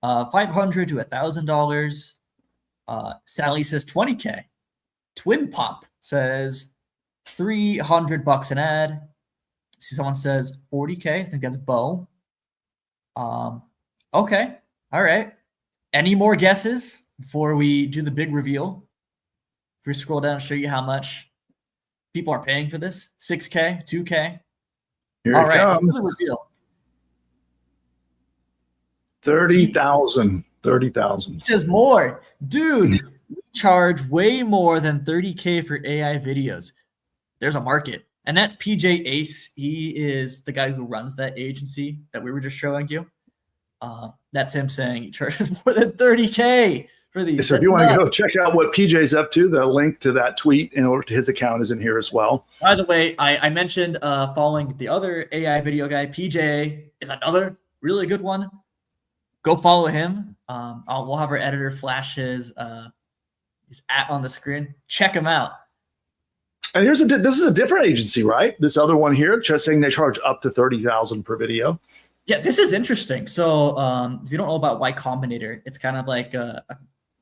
500 to $1,000. Sally says 20K. Twin Pop says $300 an ad. I see someone says 40K. I think that's Bo. Okay. All right. Any more guesses before we do the big reveal? If we scroll down and show you how much people are paying for this, 6K, 2K. Here All it right, comes. let's do the reveal. 30,000. 30,000. He says more. Dude, we charge way more than 30K for AI videos. There's a market. And that's PJ Ace. He is the guy who runs that agency that we were just showing you. That's him saying he charges more than 30K for these. So if you want to go check out what PJ's up to, the link to that tweet in order to his account is in here as well. By the way, I mentioned following the other AI video guy. PJ is another really good one. Go follow him. We'll have our editor flash his at on the screen. Check him out. And this is a different agency, right? This other one here, just saying they charge up to 30,000 per video. Yeah, this is interesting. So if you don't know about Y Combinator, it's kind of like an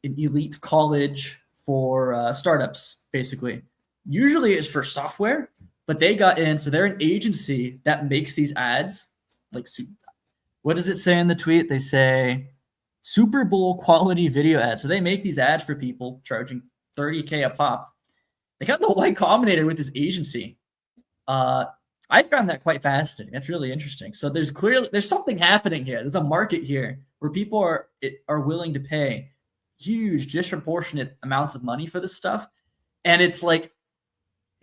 elite college for startups, basically. Usually it's for software, but they got in. So they're an agency that makes these ads. Like, what does it say in the tweet? They say Super Bowl quality video ads. So they make these ads for people charging 30K a pop. They got the Y Combinator with this agency. I found that quite fascinating. That's really interesting. So there's something happening here. There's a market here where people are willing to pay huge, disproportionate amounts of money for this stuff, and it's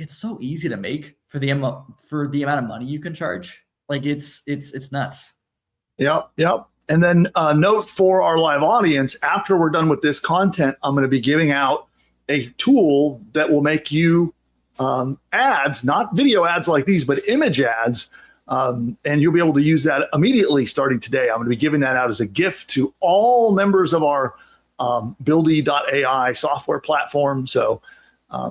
so easy to make for the amount of money you can charge. Like it's nuts. Yep. And then note for our live audience: after we're done with this content, I'm going to be giving out a tool that will make you ads, not video ads like these, but image ads. And you'll be able to use that immediately starting today. I'm going to be giving that out as a gift to all members of our Buildy.ai software platform. So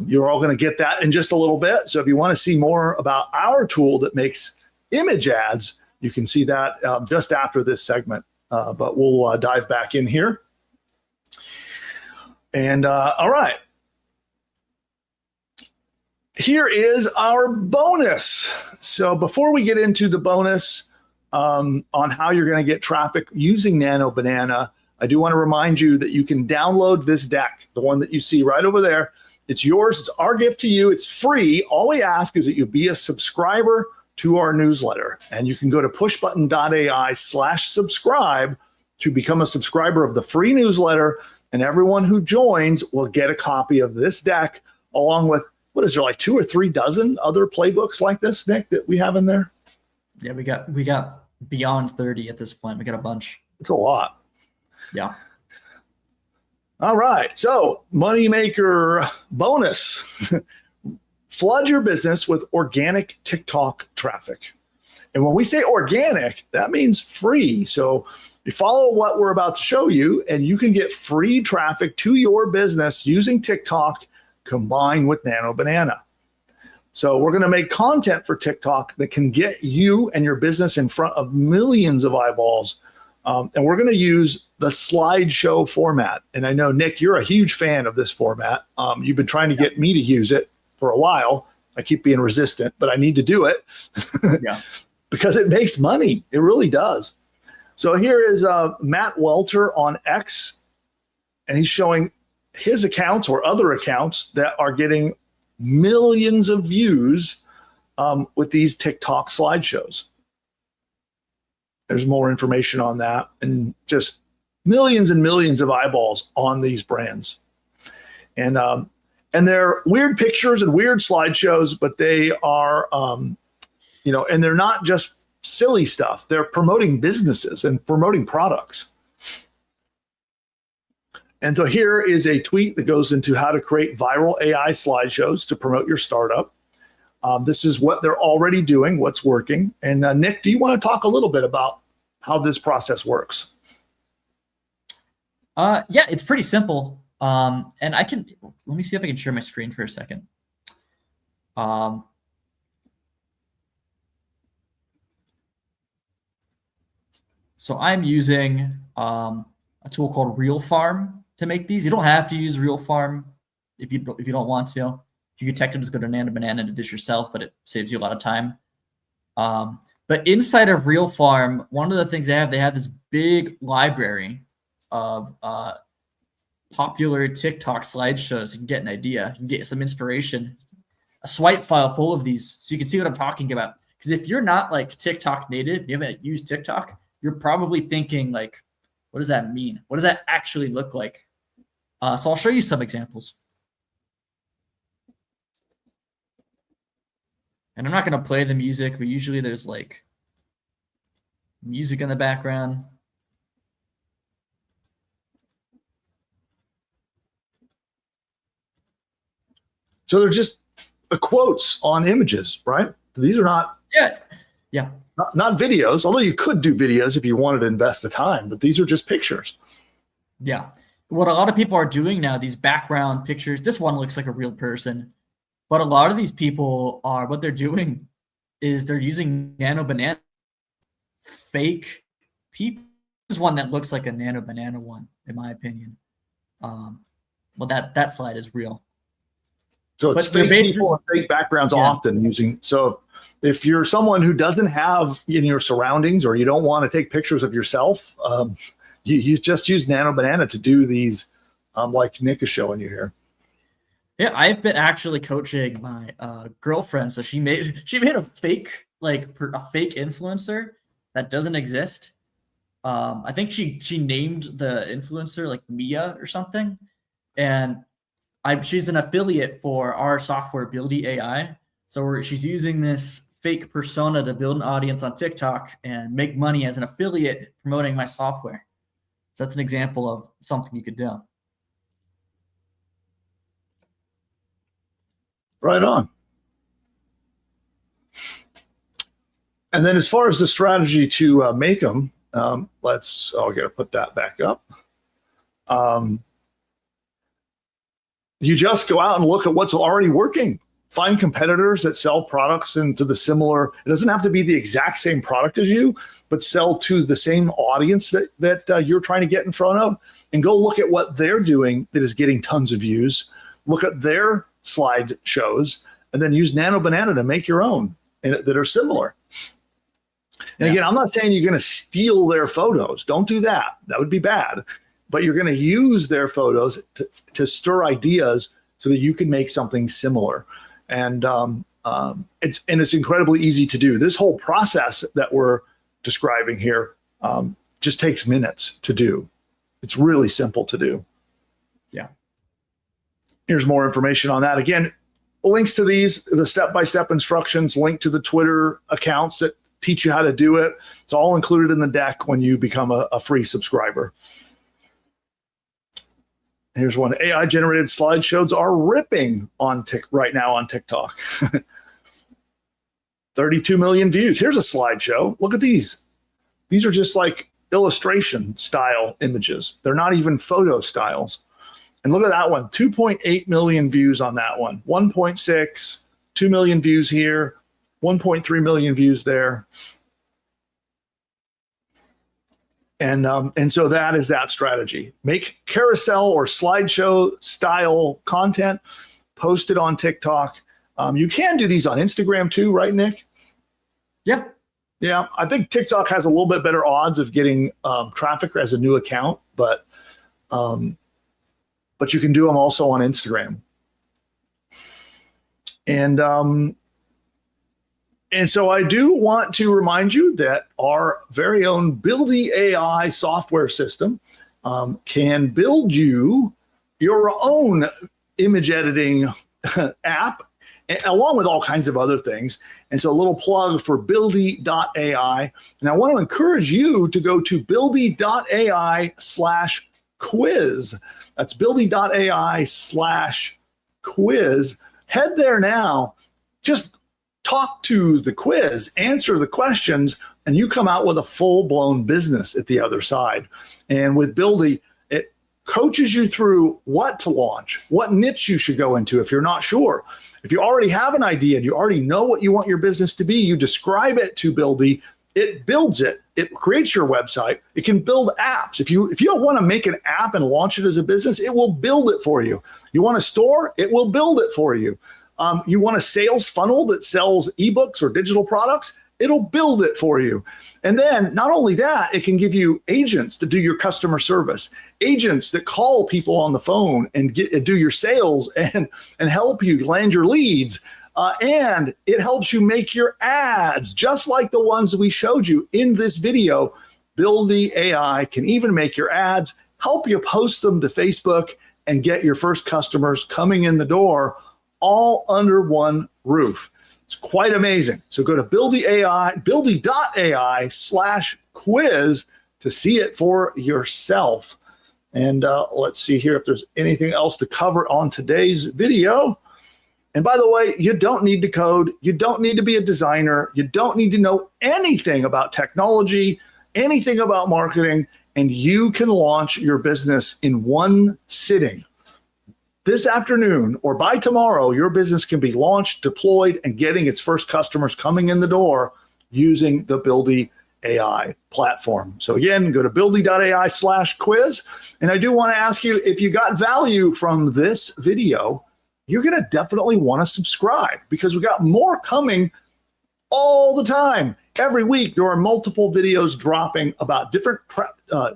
you're all going to get that in just a little bit. So if you want to see more about our tool that makes image ads, you can see that just after this segment. But we'll dive back in here. And all right. Here is our bonus. So before we get into the bonus on how you're going to get traffic using Nano Banana, I do want to remind you that you can download this deck, the one that you see right over there. It's yours. It's our gift to you. It's free. All we ask is that you be a subscriber to our newsletter. And you can go to pushbutton.ai/subscribe to become a subscriber of the free newsletter. And everyone who joins will get a copy of this deck along with, what is there, like 2 or 3 dozen other playbooks like this, Nick, that we have in there? Yeah, we got beyond 30 at this point. We got a bunch. It's a lot. Yeah. All right. So moneymaker bonus. Flood your business with organic TikTok traffic. And when we say organic, that means free. So you follow what we're about to show you, and you can get free traffic to your business using TikTok combined with Nano Banana. So we're going to make content for TikTok that can get you and your business in front of millions of eyeballs. And we're going to use the slideshow format. And I know, Nick, you're a huge fan of this format. You've been trying to get me to use it for a while. I keep being resistant, but I need to do it. Yeah. Because it makes money. It really does. So here is Matt Welter on X, and he's showing his accounts or other accounts that are getting millions of views with these TikTok slideshows. There's more information on that, and just millions and millions of eyeballs on these brands. And they're weird pictures and weird slideshows, but they are, and they're not just silly stuff. They're promoting businesses and promoting products. And so here is a tweet that goes into how to create viral AI slideshows to promote your startup. This is what they're already doing, what's working. And Nick, do you want to talk a little bit about how this process works? Yeah, it's pretty simple. And I can, let me see if I can share my screen for a second. So I'm using a tool called Real Farm to make these. You don't have to use Real Farm if you don't want to. You could technically just go to Nano Banana and do this yourself, but it saves you a lot of time. But inside of Real Farm, one of the things they have this big library of popular TikTok slideshows. You can get an idea. You can get some inspiration. A swipe file full of these so you can see what I'm talking about. Because if you're not like TikTok native, you haven't used TikTok, you're probably thinking like, what does that mean? What does that actually look like? So I'll show you some examples. And I'm not going to play the music, but usually there's like music in the background. So they're just quotes on images, right? These are not not videos, although you could do videos if you wanted to invest the time, but these are just pictures. Yeah. What a lot of people are doing now, these background pictures, this one looks like a real person, but a lot of these people are, what they're doing is they're using Nano Banana fake people. This is one that looks like a Nano Banana one, in my opinion. Well, that slide is real. So it's fake people and fake backgrounds often using. So if you're someone who doesn't have in your surroundings or you don't want to take pictures of yourself, you just use Nano Banana to do these like Nick is showing you here. Yeah, I've been actually coaching my girlfriend. So she made a fake, like a fake influencer that doesn't exist. I think she named the influencer like Mia or something. And she's an affiliate for our software, Buildy AI. So she's using this fake persona to build an audience on TikTok and make money as an affiliate promoting my software. So that's an example of something you could do. Right on. And then as far as the strategy to make them, I got to put that back up. You just go out and look at what's already working. Find competitors that sell products into the similar, it doesn't have to be the exact same product as you, but sell to the same audience that you're trying to get in front of, and go look at what they're doing that is getting tons of views. Look at their slide shows, and then use Nano Banana to make your own that are similar. And again, I'm not saying you're going to steal their photos. Don't do that. That would be bad. But you're going to use their photos to stir ideas so that you can make something similar. And it's incredibly easy to do. This whole process that we're describing here just takes minutes to do. It's really simple to do. Yeah. Here's more information on that. Again, links to these, the step-by-step instructions, link to the Twitter accounts that teach you how to do it. It's all included in the deck when you become a free subscriber. Here's one. AI-generated slideshows are ripping on right now on TikTok. 32 million views. Here's a slideshow. Look at these. These are just like illustration style images. They're not even photo styles. And look at that one. 2.8 million views on that one. 1.6, 2 million views here, 1.3 million views there. And so that is that strategy. Make carousel or slideshow style content, post it on TikTok. You can do these on Instagram too, right, Nick? Yeah. Yeah, I think TikTok has a little bit better odds of getting traffic as a new account, but you can do them also on Instagram. And so I do want to remind you that our very own Buildy AI software system can build you your own image editing app, along with all kinds of other things. And so a little plug for Buildy.ai. And I want to encourage you to go to Buildy.ai/quiz. That's Buildy.ai/quiz. Head there now. Just talk to the quiz, answer the questions, and you come out with a full-blown business at the other side. And with Buildy, it coaches you through what to launch, what niche you should go into if you're not sure. If you already have an idea and you already know what you want your business to be, you describe it to Buildy. It builds it. It creates your website. It can build apps. If you don't want to make an app and launch it as a business, it will build it for you. You want a store? It will build it for you. You want a sales funnel that sells ebooks or digital products? It'll build it for you. And then not only that, it can give you agents to do your customer service, agents that call people on the phone and do your sales and help you land your leads. And it helps you make your ads, just like the ones we showed you in this video. Buildy AI can even make your ads, help you post them to Facebook, and get your first customers coming in the door all under one roof. It's quite amazing. So go to buildy.ai/quiz to see it for yourself. And let's see here if there's anything else to cover on today's video. And by the way, you don't need to code. You don't need to be a designer. You don't need to know anything about technology, anything about marketing, and you can launch your business in one sitting. This afternoon or by tomorrow, your business can be launched, deployed, and getting its first customers coming in the door using the Buildy AI platform. So again, go to buildy.ai/quiz. And I do want to ask you, if you got value from this video, you're going to definitely want to subscribe, because we got more coming all the time. Every week, there are multiple videos dropping about different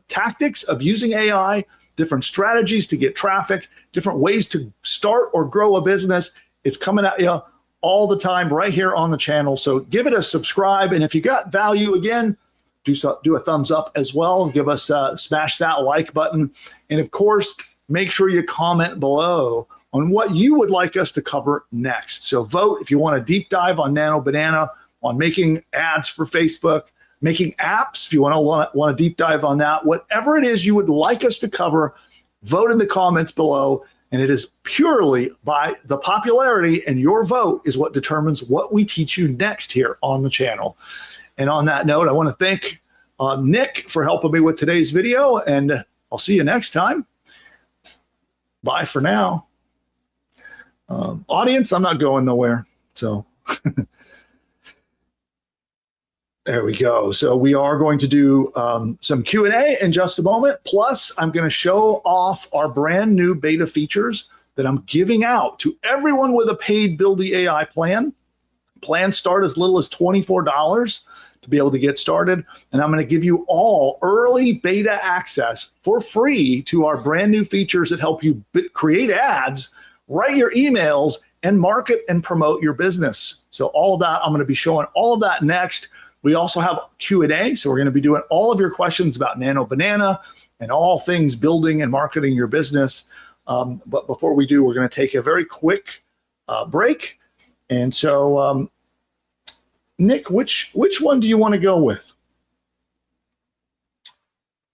tactics of using AI, different strategies to get traffic, different ways to start or grow a business. It's coming at you all the time right here on the channel. So give it a subscribe. And if you got value, again, do a thumbs up as well. Give us, smash that like button. And of course, make sure you comment below on what you would like us to cover next. So vote if you want a deep dive on Nano Banana, on making ads for Facebook, making apps, if you want a deep dive on that. Whatever it is you would like us to cover, vote in the comments below. And it is purely by the popularity, and your vote is what determines what we teach you next here on the channel. And on that note, I want to thank Nick for helping me with today's video, and I'll see you next time. Bye for now. Audience, I'm not going nowhere. So there we go. So we are going to do some Q&A in just a moment. Plus, I'm going to show off our brand new beta features that I'm giving out to everyone with a paid Buildy AI plan. Plans start as little as $24 to be able to get started. And I'm going to give you all early beta access for free to our brand new features that help you create ads, write your emails, and market and promote your business. So all of that, I'm going to be showing all of that next. We also have Q&A, so we're going to be doing all of your questions about Nano Banana and all things building and marketing your business. But before we do, we're going to take a very quick break. And so, Nick, which one do you want to go with?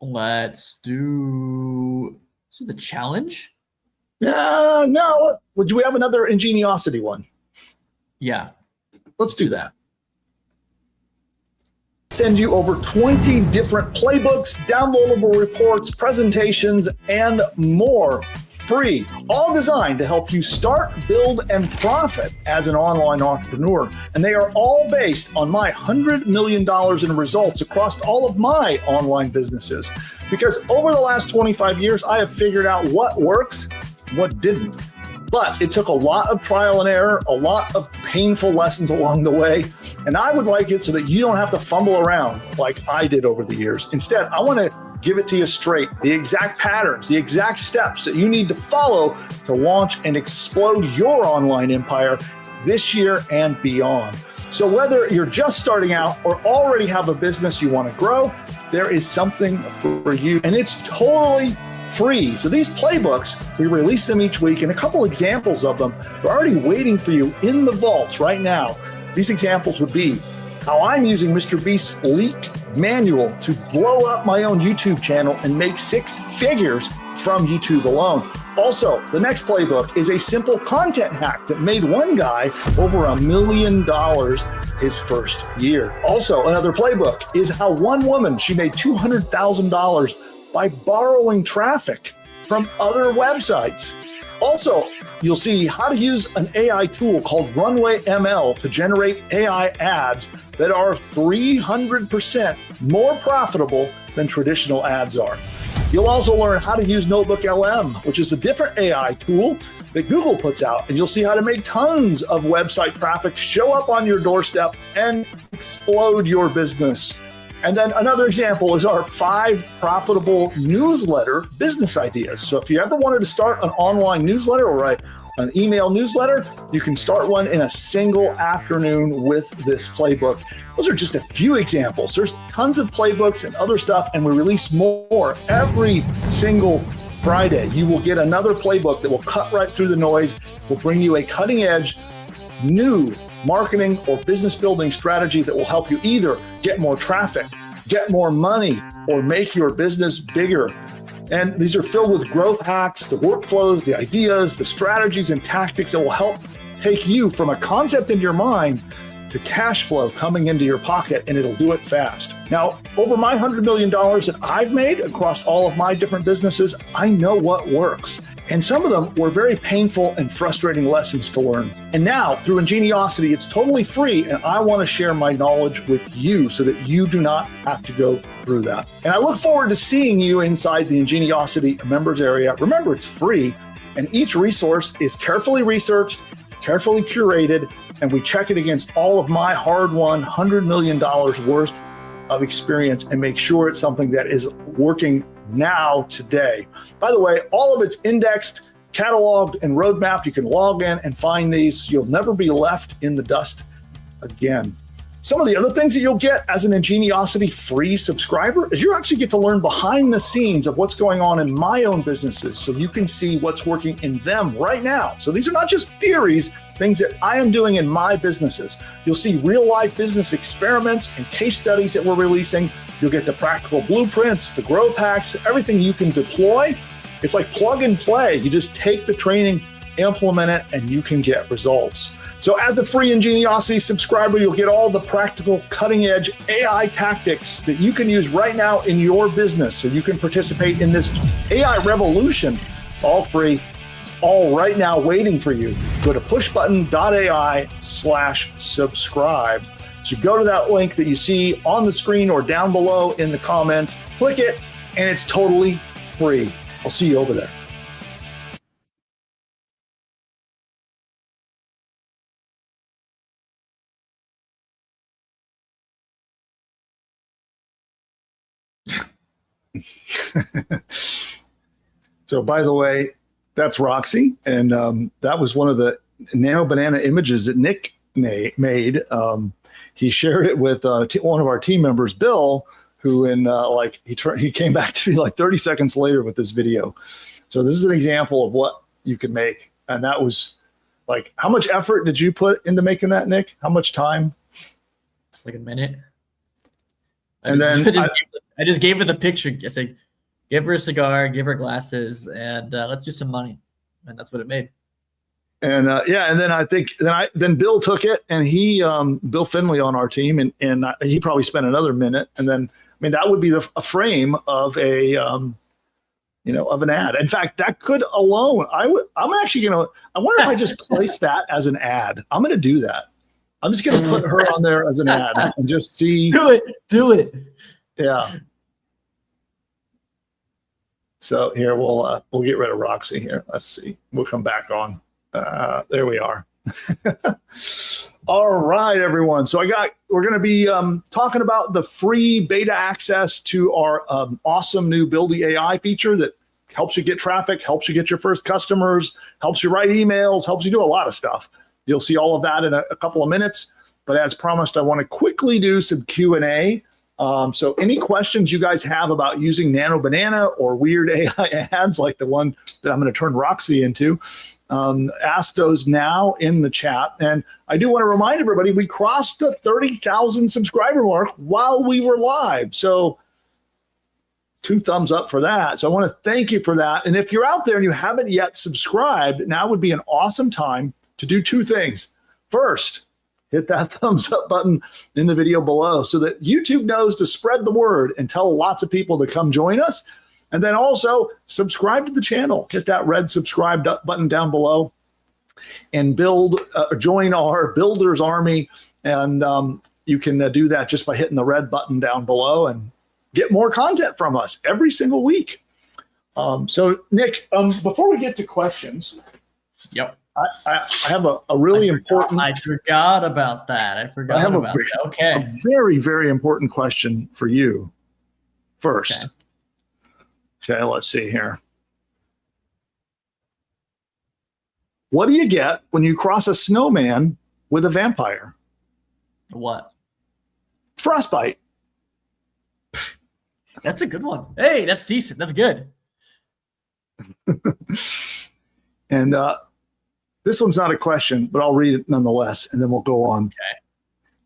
Let's do the challenge. No. Do we have another Ingeniosity one? Yeah. Let's do that. Send you over 20 different playbooks, downloadable reports, presentations, and more free, all designed to help you start, build, and profit as an online entrepreneur. And they are all based on my $100 million in results across all of my online businesses. Because over the last 25 years, I have figured out what works, what didn't. But it took a lot of trial and error, a lot of painful lessons along the way. And I would like it so that you don't have to fumble around like I did over the years. Instead, I want to give it to you straight, the exact patterns, the exact steps that you need to follow to launch and explode your online empire this year and beyond. So whether you're just starting out or already have a business you want to grow, there is something for you, and it's totally free. So these playbooks, we release them each week, and a couple examples of them are already waiting for you in the vaults right now. These examples would be how I'm using Mr. Beast's leaked manual to blow up my own YouTube channel and make 6 figures from YouTube alone. Also, the next playbook is a simple content hack that made one guy over $1 million his first year. Also, another playbook is how one woman, she made $200,000 by borrowing traffic from other websites. Also, you'll see how to use an AI tool called Runway ML to generate AI ads that are 300% more profitable than traditional ads are. You'll also learn how to use Notebook LM, which is a different AI tool that Google puts out, and you'll see how to make tons of website traffic show up on your doorstep and explode your business. And then another example is our 5 profitable newsletter business ideas. So if you ever wanted to start an online newsletter or an email newsletter, you can start one in a single afternoon with this playbook. Those are just a few examples. There's tons of playbooks and other stuff, and we release more every single Friday. You will get another playbook that will cut right through the noise, will bring you a cutting edge, new marketing or business building strategy that will help you either get more traffic, get more money, or make your business bigger. And these are filled with growth hacks, the workflows, the ideas, the strategies and tactics that will help take you from a concept in your mind to cash flow coming into your pocket, and it'll do it fast. Now, over my $100 million that I've made across all of my different businesses, I know what works. And some of them were very painful and frustrating lessons to learn. And now, through Ingeniosity, it's totally free, and I want to share my knowledge with you so that you do not have to go through that. And I look forward to seeing you inside the Ingeniosity members area. Remember, it's free, and each resource is carefully researched, carefully curated, and we check it against all of my hard-won $100 million worth of experience and make sure it's something that is working now, today. By the way, all of it's indexed, cataloged, and roadmapped. You can log in and find these. You'll never be left in the dust again. Some of the other things that you'll get as an Ingeniosity free subscriber is you actually get to learn behind the scenes of what's going on in my own businesses so you can see what's working in them right now. So these are not just theories, things that I am doing in my businesses. You'll see real life business experiments and case studies that we're releasing. You'll get the practical blueprints, the growth hacks, everything you can deploy. It's like plug and play. You just take the training, implement it, and you can get results. So as a free Ingeniosity subscriber, you'll get all the practical cutting edge AI tactics that you can use right now in your business so you can participate in this AI revolution. It's all free. It's all right now waiting for you. Go to pushbutton.ai/subscribe. So go to that link that you see on the screen or down below in the comments, click it, and it's totally free. I'll see you over there. So by the way, that's Roxy, and that was one of the Nano Banana images that Nick made. He shared it with one of our team members, Bill, who he came back to me like 30 seconds later with this video. So this is an example of what you can make, and that was like, how much effort did you put into making that, Nick? How much time? Like a minute. I just gave her the picture. I said, give her a cigar, give her glasses, and let's do some money. And that's what it made. And and then Bill took it, and he Bill Finley on our team, and he probably spent another minute. And then, that would be a frame of a of an ad. In fact, that could alone, I wonder if I just place that as an ad. I'm going to do that. I'm just going to put her on there as an ad and just see. Do it. Yeah. So here we'll get rid of Roxy here. Let's see. We'll come back on. There we are. All right, everyone. So we're going to be talking about the free beta access to our awesome new Build the AI feature that helps you get traffic, helps you get your first customers, helps you write emails, helps you do a lot of stuff. You'll see all of that in a couple of minutes. But as promised, I want to quickly do some Q&A. So any questions you guys have about using Nano Banana or weird AI ads like the one that I'm going to turn Roxy into, ask those now in the chat. And I do want to remind everybody, we crossed the 30,000 subscriber mark while we were live. So 2 thumbs up for that. So I want to thank you for that. And if you're out there and you haven't yet subscribed, now would be an awesome time to do 2 things. First, hit that thumbs up button in the video below so that YouTube knows to spread the word and tell lots of people to come join us. And then also subscribe to the channel. Hit that red subscribe button down below and join our builders army. And you can do that just by hitting the red button down below and get more content from us every single week. So Nick, before we get to questions, yep, I have a really important. I forgot about that. I have a very, very important question for you first. Okay, let's see here. What do you get when you cross a snowman with a vampire? What? Frostbite. That's a good one. Hey, that's decent. That's good. And this one's not a question, but I'll read it nonetheless, and then we'll go on. Okay.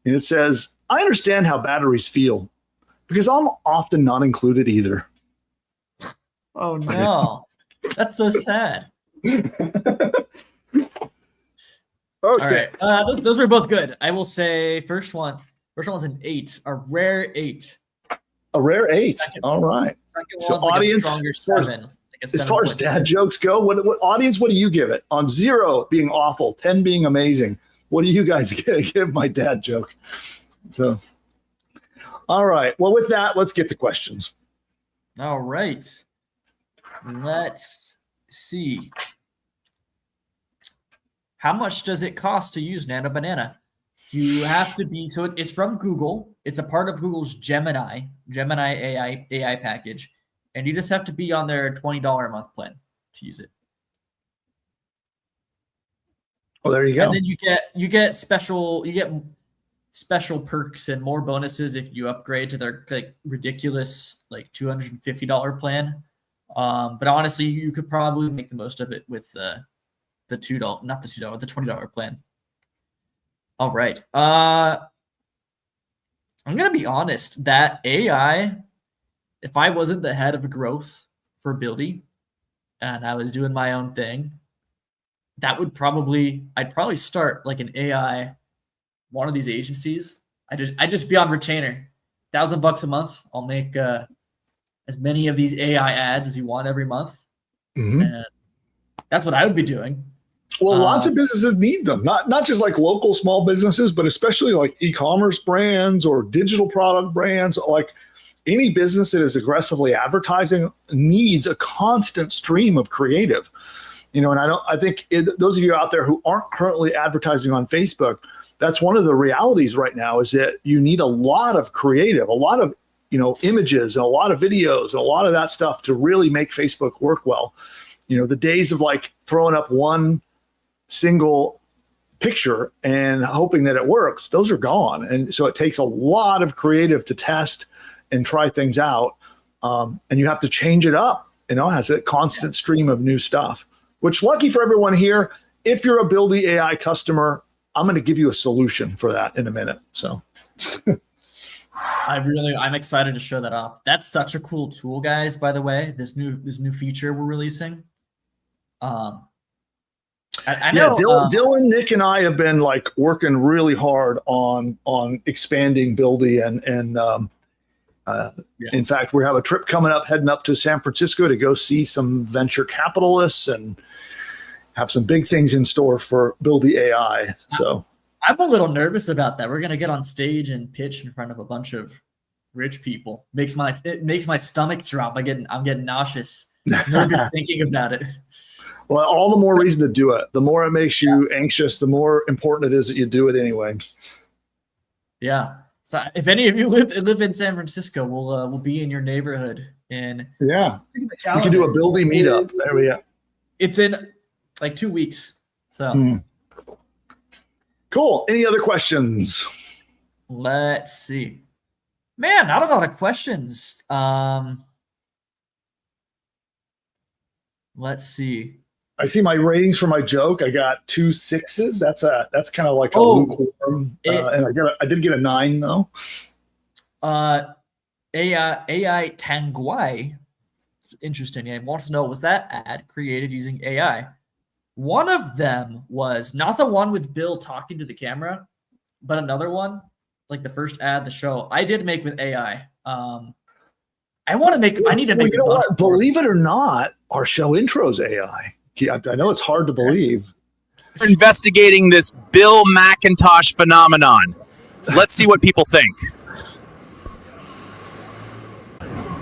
And it says, I understand how batteries feel because I'm often not included either. Oh, no. That's so sad. Okay. All right. Those were both good. I will say first one's an 8, a rare 8. A rare 8. All right. So audience, as far as dad jokes go, what audience, what do you give it? On 0 being awful, 10 being amazing. What do you guys give my dad joke? So, all right. Well, with that, let's get to questions. All right. Let's see. How much does it cost to use Nano Banana? You have to be, so it's from Google. It's a part of Google's Gemini AI package. And you just have to be on their $20 a month plan to use it. Well, there you go. And then you get special perks and more bonuses if you upgrade to their ridiculous $250 plan. But honestly, you could probably make the most of it with the $20 plan. All right. I'm gonna be honest. That AI, if I wasn't the head of growth for Buildy, and I was doing my own thing, I'd probably start like an AI, one of these agencies. I'd just be on retainer, $1,000 a month. I'll make as many of these AI ads as you want every month. Mm-hmm. And that's what I would be doing. Well, lots of businesses need them, not just like local small businesses, but especially like e-commerce brands or digital product brands. Like any business that is aggressively advertising needs a constant stream of creative. And I think those of you out there who aren't currently advertising on Facebook, that's one of the realities right now is that you need a lot of creative, a lot of images and a lot of videos and a lot of that stuff to really make Facebook work well. The days of like throwing up one single picture and hoping that it works, those are gone. And so it takes a lot of creative to test and try things out. And you have to change it up, has a constant stream of new stuff, which lucky for everyone here, if you're a Buildy AI customer, I'm going to give you a solution for that in a minute. So I'm excited to show that off. That's such a cool tool, guys, by the way, this new feature we're releasing. I know Dylan, Nick, and I have been working really hard on expanding Buildy, and in fact, we have a trip coming up, heading up to San Francisco to go see some venture capitalists and have some big things in store for Buildy AI. So I'm a little nervous about that. We're gonna get on stage and pitch in front of a bunch of rich people. It makes my stomach drop. I'm getting nauseous, nervous thinking about it. Well, all the more reason to do it. The more it makes you anxious, the more important it is that you do it anyway. Yeah. So if any of you live in San Francisco, we'll be in your neighborhood. And we can do a Buildy meetup. There we go. It's in 2 weeks. So cool. Any other questions? Let's see. Man, not a lot of questions. Let's see. I see my ratings for my joke. I got 2 6s. That's kind of like a lukewarm. And I did get a 9 though. AI Tanguai. It's interesting. I want to know, was that ad created using AI? One of them was not the one with Bill talking to the camera, but another one, like the first ad, the show I did make with AI. I need to make. You know what? Believe it or not, our show intro's AI. I know it's hard to believe. We're investigating this Bill McIntosh phenomenon. Let's see what people think.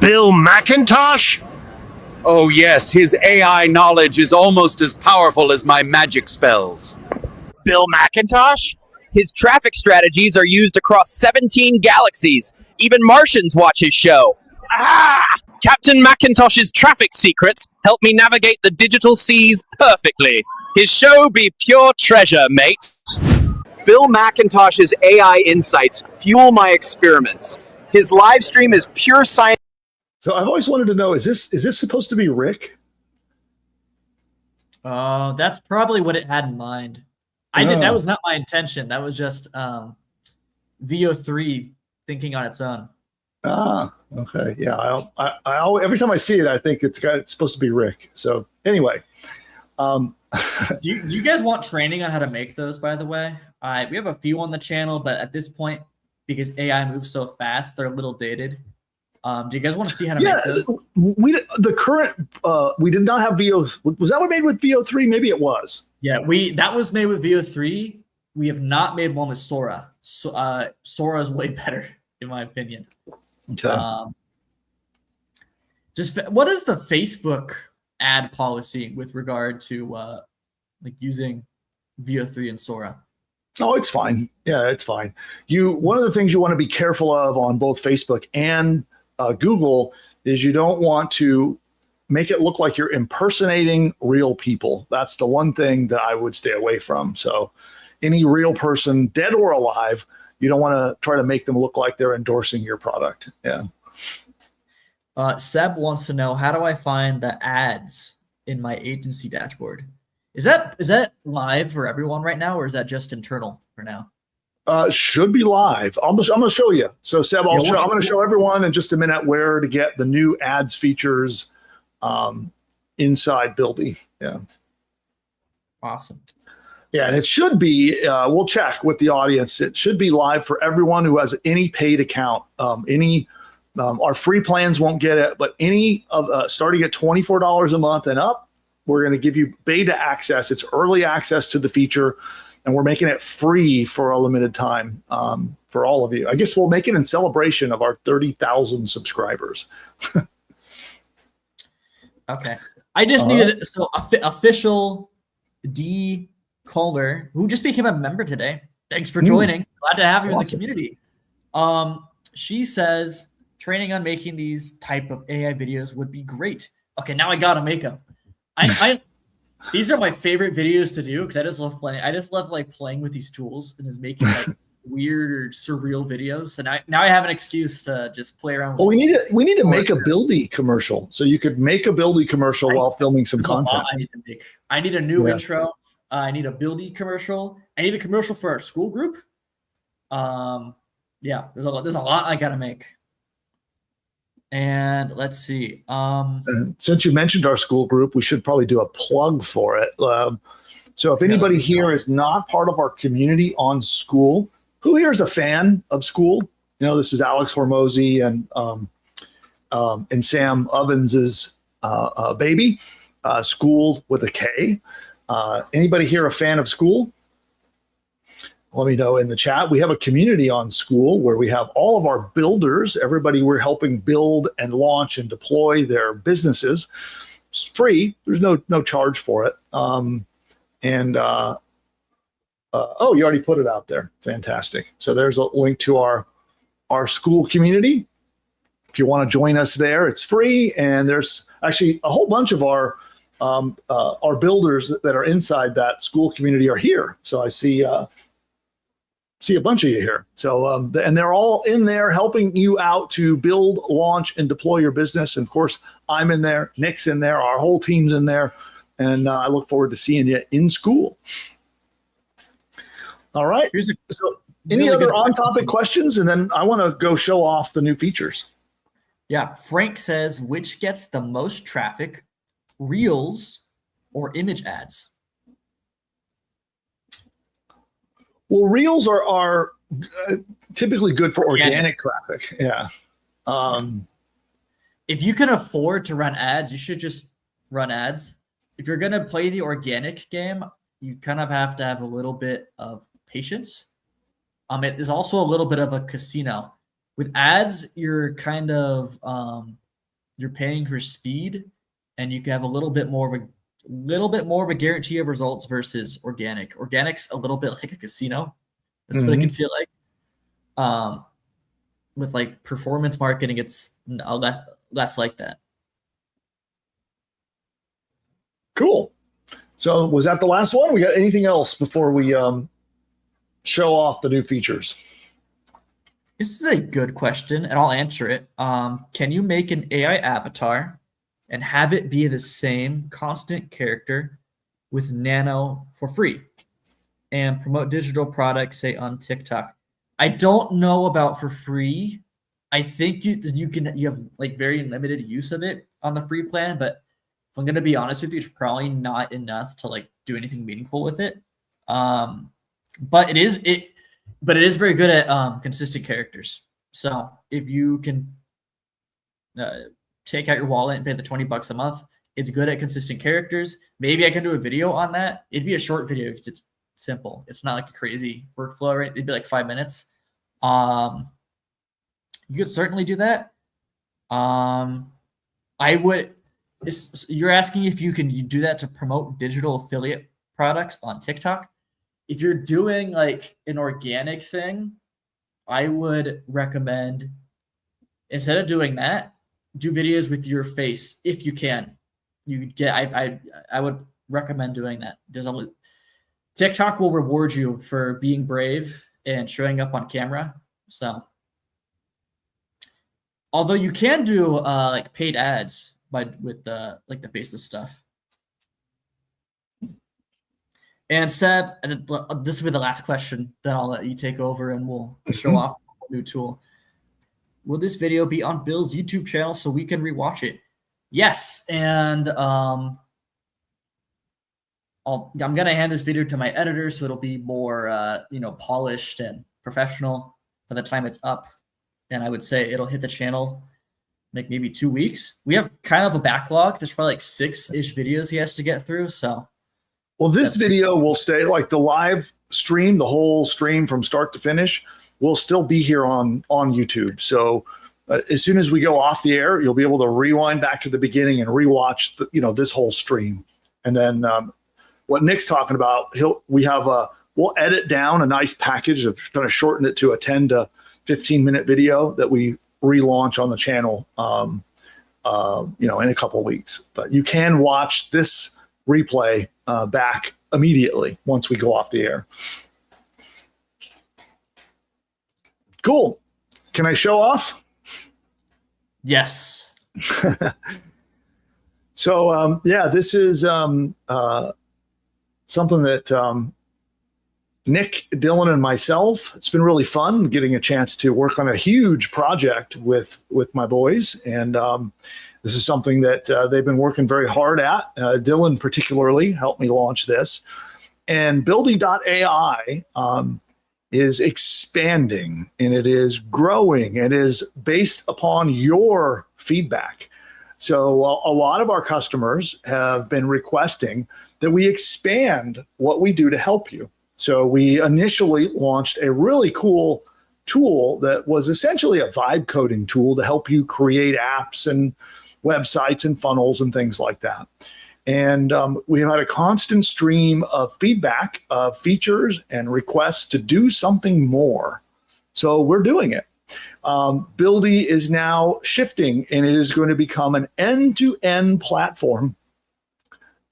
Bill McIntosh? Oh, yes, his AI knowledge is almost as powerful as my magic spells. Bill McIntosh? His traffic strategies are used across 17 galaxies. Even Martians watch his show. Captain McIntosh's traffic secrets help me navigate the digital seas perfectly. His show be pure treasure, mate. Bill McIntosh's AI insights fuel my experiments. His live stream is pure science. So I've always wanted to know, is this supposed to be Rick? That's probably what it had in mind. That was not my intention. That was just VO3 thinking on its own. Okay. Yeah. I every time I see it, I think it's supposed to be Rick. So anyway, do you guys want training on how to make those? By the way, we have a few on the channel, but at this point, because AI moves so fast, they're a little dated. Do you guys want to see how to make those? We did not have VO. Was that one made with VO3? Maybe it was. Yeah, that was made with VO3. We have not made one with Sora. Sora is way better, in my opinion. Okay. What is the Facebook ad policy with regard to using VO3 and Sora? Oh, it's fine. Yeah, it's fine. One of the things you want to be careful of on both Facebook and Google is you don't want to make it look like you're impersonating real people. That's the one thing that I would stay away from. So any real person, dead or alive, you don't want to try to make them look like they're endorsing your product. Yeah. Seb wants to know, how do I find the ads in my agency dashboard? Is that live for everyone right now, or is that just internal for now? Should be live. I'm going to show you. So Seb, I'm going to show everyone in just a minute where to get the new ads features inside Buildy. Yeah. Awesome. Yeah, and it should be, we'll check with the audience. It should be live for everyone who has any paid account. Our free plans won't get it, but any of starting at $24 a month and up, we're going to give you beta access. It's early access to the feature, and we're making it free for a limited time for all of you. I guess we'll make it in celebration of our 30,000 subscribers. Okay. I just needed official D. Culver, who just became a member today. Thanks for joining. Glad to have you in the community. She says training on making these type of AI videos would be great. Okay, now I gotta make them. These are my favorite videos to do because I just love playing. I just love playing with these tools and just making weird or surreal videos. So now I have an excuse to just play around. Well, we need to make a Buildy commercial. So you could make a Buildy commercial while filming some content. I need a new intro. I need a Buildy commercial. I need a commercial for our school group. Yeah, there's a lot I gotta make. And let's see. Since you mentioned our school group, we should probably do a plug for it. So if anybody here is not part of our community on school, who here is a fan of school? You know, this is Alex Hormozy and Sam Ovens's baby, School with a K. Anybody here a fan of school? Let me know in the chat. We have a community on school where we have all of our builders, everybody we're helping build and launch and deploy their businesses. It's free. There's no charge for it. Oh, you already put it out there. Fantastic. So there's a link to our school community. If you want to join us there, it's free. And there's actually a whole bunch of our builders that are inside that school community are here. So I see a bunch of you here. So, and they're all in there helping you out to build, launch, and deploy your business. And of course, I'm in there, Nick's in there, our whole team's in there. And I look forward to seeing you in school. All right. So any other on-topic questions? And then I want to go show off the new features. Yeah. Frank says, which gets the most traffic, Reels or image ads? Well, Reels are typically good for organic traffic. Yeah. if you can afford to run ads, you should just run ads. If you're going to play the organic game, you kind of have to have a little bit of patience. It is also a little bit of a casino. With ads, you're kind of you're paying for speed, and you can have a little bit more of a guarantee of results versus organic. Organic's a little bit like a casino. That's what it can feel like. With like performance marketing, it's less like that. Cool. So was that the last one? We got anything else before we show off the new features? This is a good question, and I'll answer it. Can you make an AI avatar and have it be the same constant character with Nano for free and promote digital products, say on TikTok? I don't know about for free. I think you have like very limited use of it on the free plan, but if I'm gonna be honest with you, it's probably not enough to like do anything meaningful with it. But it is very good at consistent characters. So if you can take out your wallet and pay the $20 a month, it's good at consistent characters. Maybe I can do a video on that. It'd be a short video because it's simple. It's not like a crazy workflow, right? It'd be like 5 minutes. You could certainly do that. You're asking if you can do that to promote digital affiliate products on TikTok. If you're doing like an organic thing, I would recommend, instead of doing that, do videos with your face if you can. I would recommend doing that. TikTok will reward you for being brave and showing up on camera. So, although you can do like paid ads with the faceless stuff. And Seb, this will be the last question. Then I'll let you take over and we'll show off the new tool. Will this video be on Bill's YouTube channel so we can rewatch it? Yes, and I'm gonna hand this video to my editor so it'll be more polished and professional by the time it's up. And I would say it'll hit the channel like maybe 2 weeks. We have kind of a backlog. There's probably like 6-ish videos he has to get through. So, well, this video will stay like the live stream, the whole stream from start to finish will still be here on YouTube. So as soon as we go off the air, you'll be able to rewind back to the beginning and rewatch this whole stream. And then what Nick's talking about, we'll edit down a nice package of kind of shorten it to a 10 to 15 minute video that we relaunch on the channel, in a couple of weeks. But you can watch this replay back immediately once we go off the air. Cool. Can I show off? Yes. So, this is something that Nick, Dylan, and myself, it's been really fun getting a chance to work on a huge project with my boys. And this is something that they've been working very hard at. Dylan particularly helped me launch this. And Buildy.ai is expanding, and it is growing, and is based upon your feedback. So a lot of our customers have been requesting that we expand what we do to help you. So we initially launched a really cool tool that was essentially a vibe coding tool to help you create apps and websites and funnels and things like that. And we've had a constant stream of feedback, of features and requests to do something more. So we're doing it. Buildy is now shifting, and it is going to become an end-to-end platform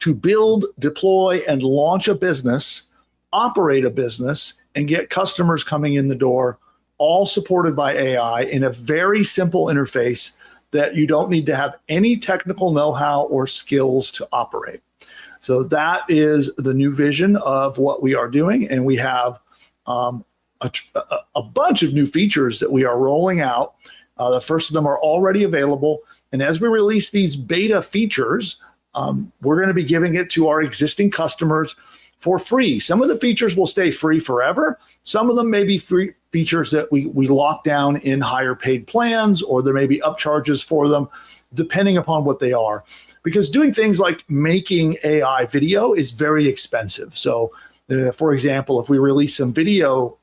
to build, deploy, and launch a business, operate a business, and get customers coming in the door, all supported by AI in a very simple interface that you don't need to have any technical know-how or skills to operate. So that is the new vision of what we are doing. And we have a bunch of new features that we are rolling out. The first of them are already available. And as we release these beta features, we're going to be giving it to our existing customers for free. Some of the features will stay free forever. Some of them may be free features that we lock down in higher paid plans, or there may be upcharges for them, depending upon what they are. Because doing things like making AI video is very expensive. So, for example, if we release some video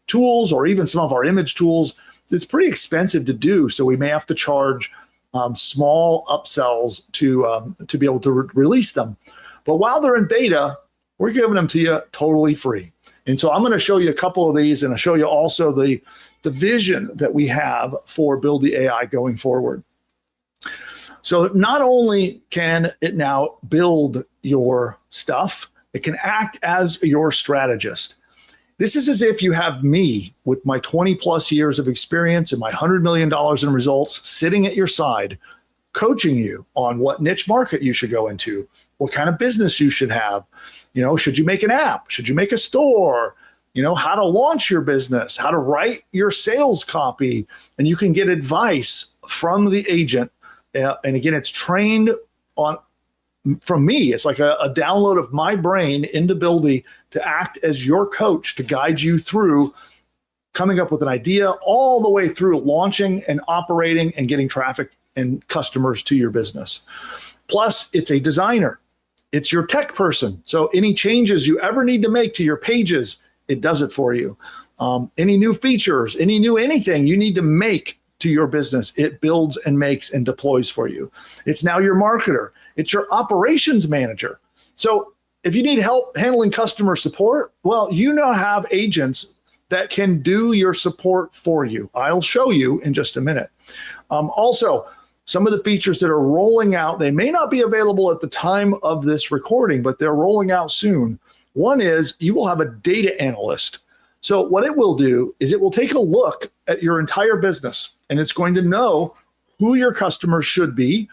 tools or even some of our image tools, it's pretty expensive to do. So we may have to charge small upsells to be able to release them. But while they're in beta, we're giving them to you totally free. And so I'm going to show you a couple of these, and I'll show you also the vision that we have for Build the AI going forward. So not only can it now build your stuff, it can act as your strategist. This is as if you have me with my 20 plus years of experience and my $100 million in results sitting at your side, coaching you on what niche market you should go into, what kind of business you should have. Should you make an app? Should you make a store? How to launch your business, how to write your sales copy. And you can get advice from the agent. And again, it's trained from me. It's like a download of my brain into Buildy to act as your coach, to guide you through coming up with an idea all the way through launching and operating and getting traffic and customers to your business. Plus, it's a designer. It's your tech person. So any changes you ever need to make to your pages, it does it for you. Any new features, any new anything you need to make to your business, it builds and makes and deploys for you. It's now your marketer. It's your operations manager. So if you need help handling customer support, well, you now have agents that can do your support for you. I'll show you in just a minute. Also, some of the features that are rolling out, they may not be available at the time of this recording, but they're rolling out soon. One is you will have a data analyst. So what it will do is it will take a look at your entire business, and it's going to know who your customers should be,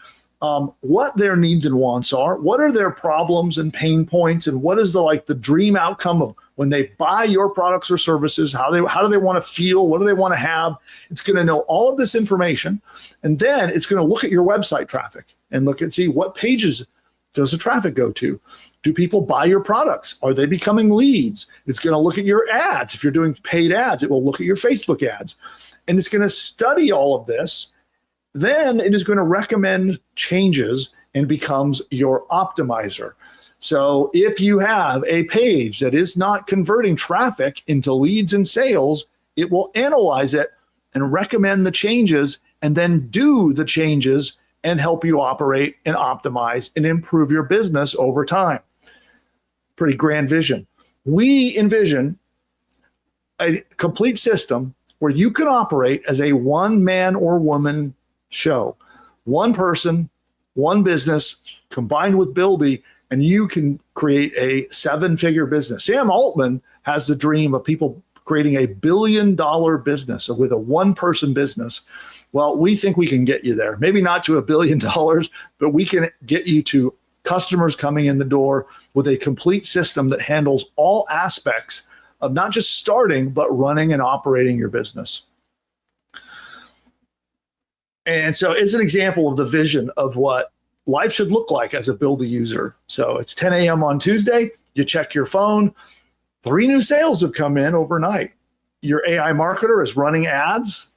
what their needs and wants are, what are their problems and pain points, and what is the dream outcome of when they buy your products or services, how do they want to feel, what do they want to have. It's going to know all of this information, and then it's going to look at your website traffic and look and see what pages does the traffic go to. Do people buy your products? Are they becoming leads? It's going to look at your ads. If you're doing paid ads, it will look at your Facebook ads, and it's going to study all of this. Then it is going to recommend changes and becomes your optimizer. So if you have a page that is not converting traffic into leads and sales, it will analyze it and recommend the changes and then do the changes and help you operate and optimize and improve your business over time. Pretty grand vision. We envision a complete system where you can operate as a one man or woman show. One person, one business combined with Buildy, and you can create a 7-figure business. Sam Altman has the dream of people creating $1 billion business with a one-person business. Well, we think we can get you there. Maybe not to $1 billion, but we can get you to customers coming in the door with a complete system that handles all aspects of not just starting, but running and operating your business. And so it's an example of the vision of what life should look like as a Buildy user. So it's 10 a.m. on Tuesday. You check your phone. 3 new sales have come in overnight. Your AI marketer is running ads,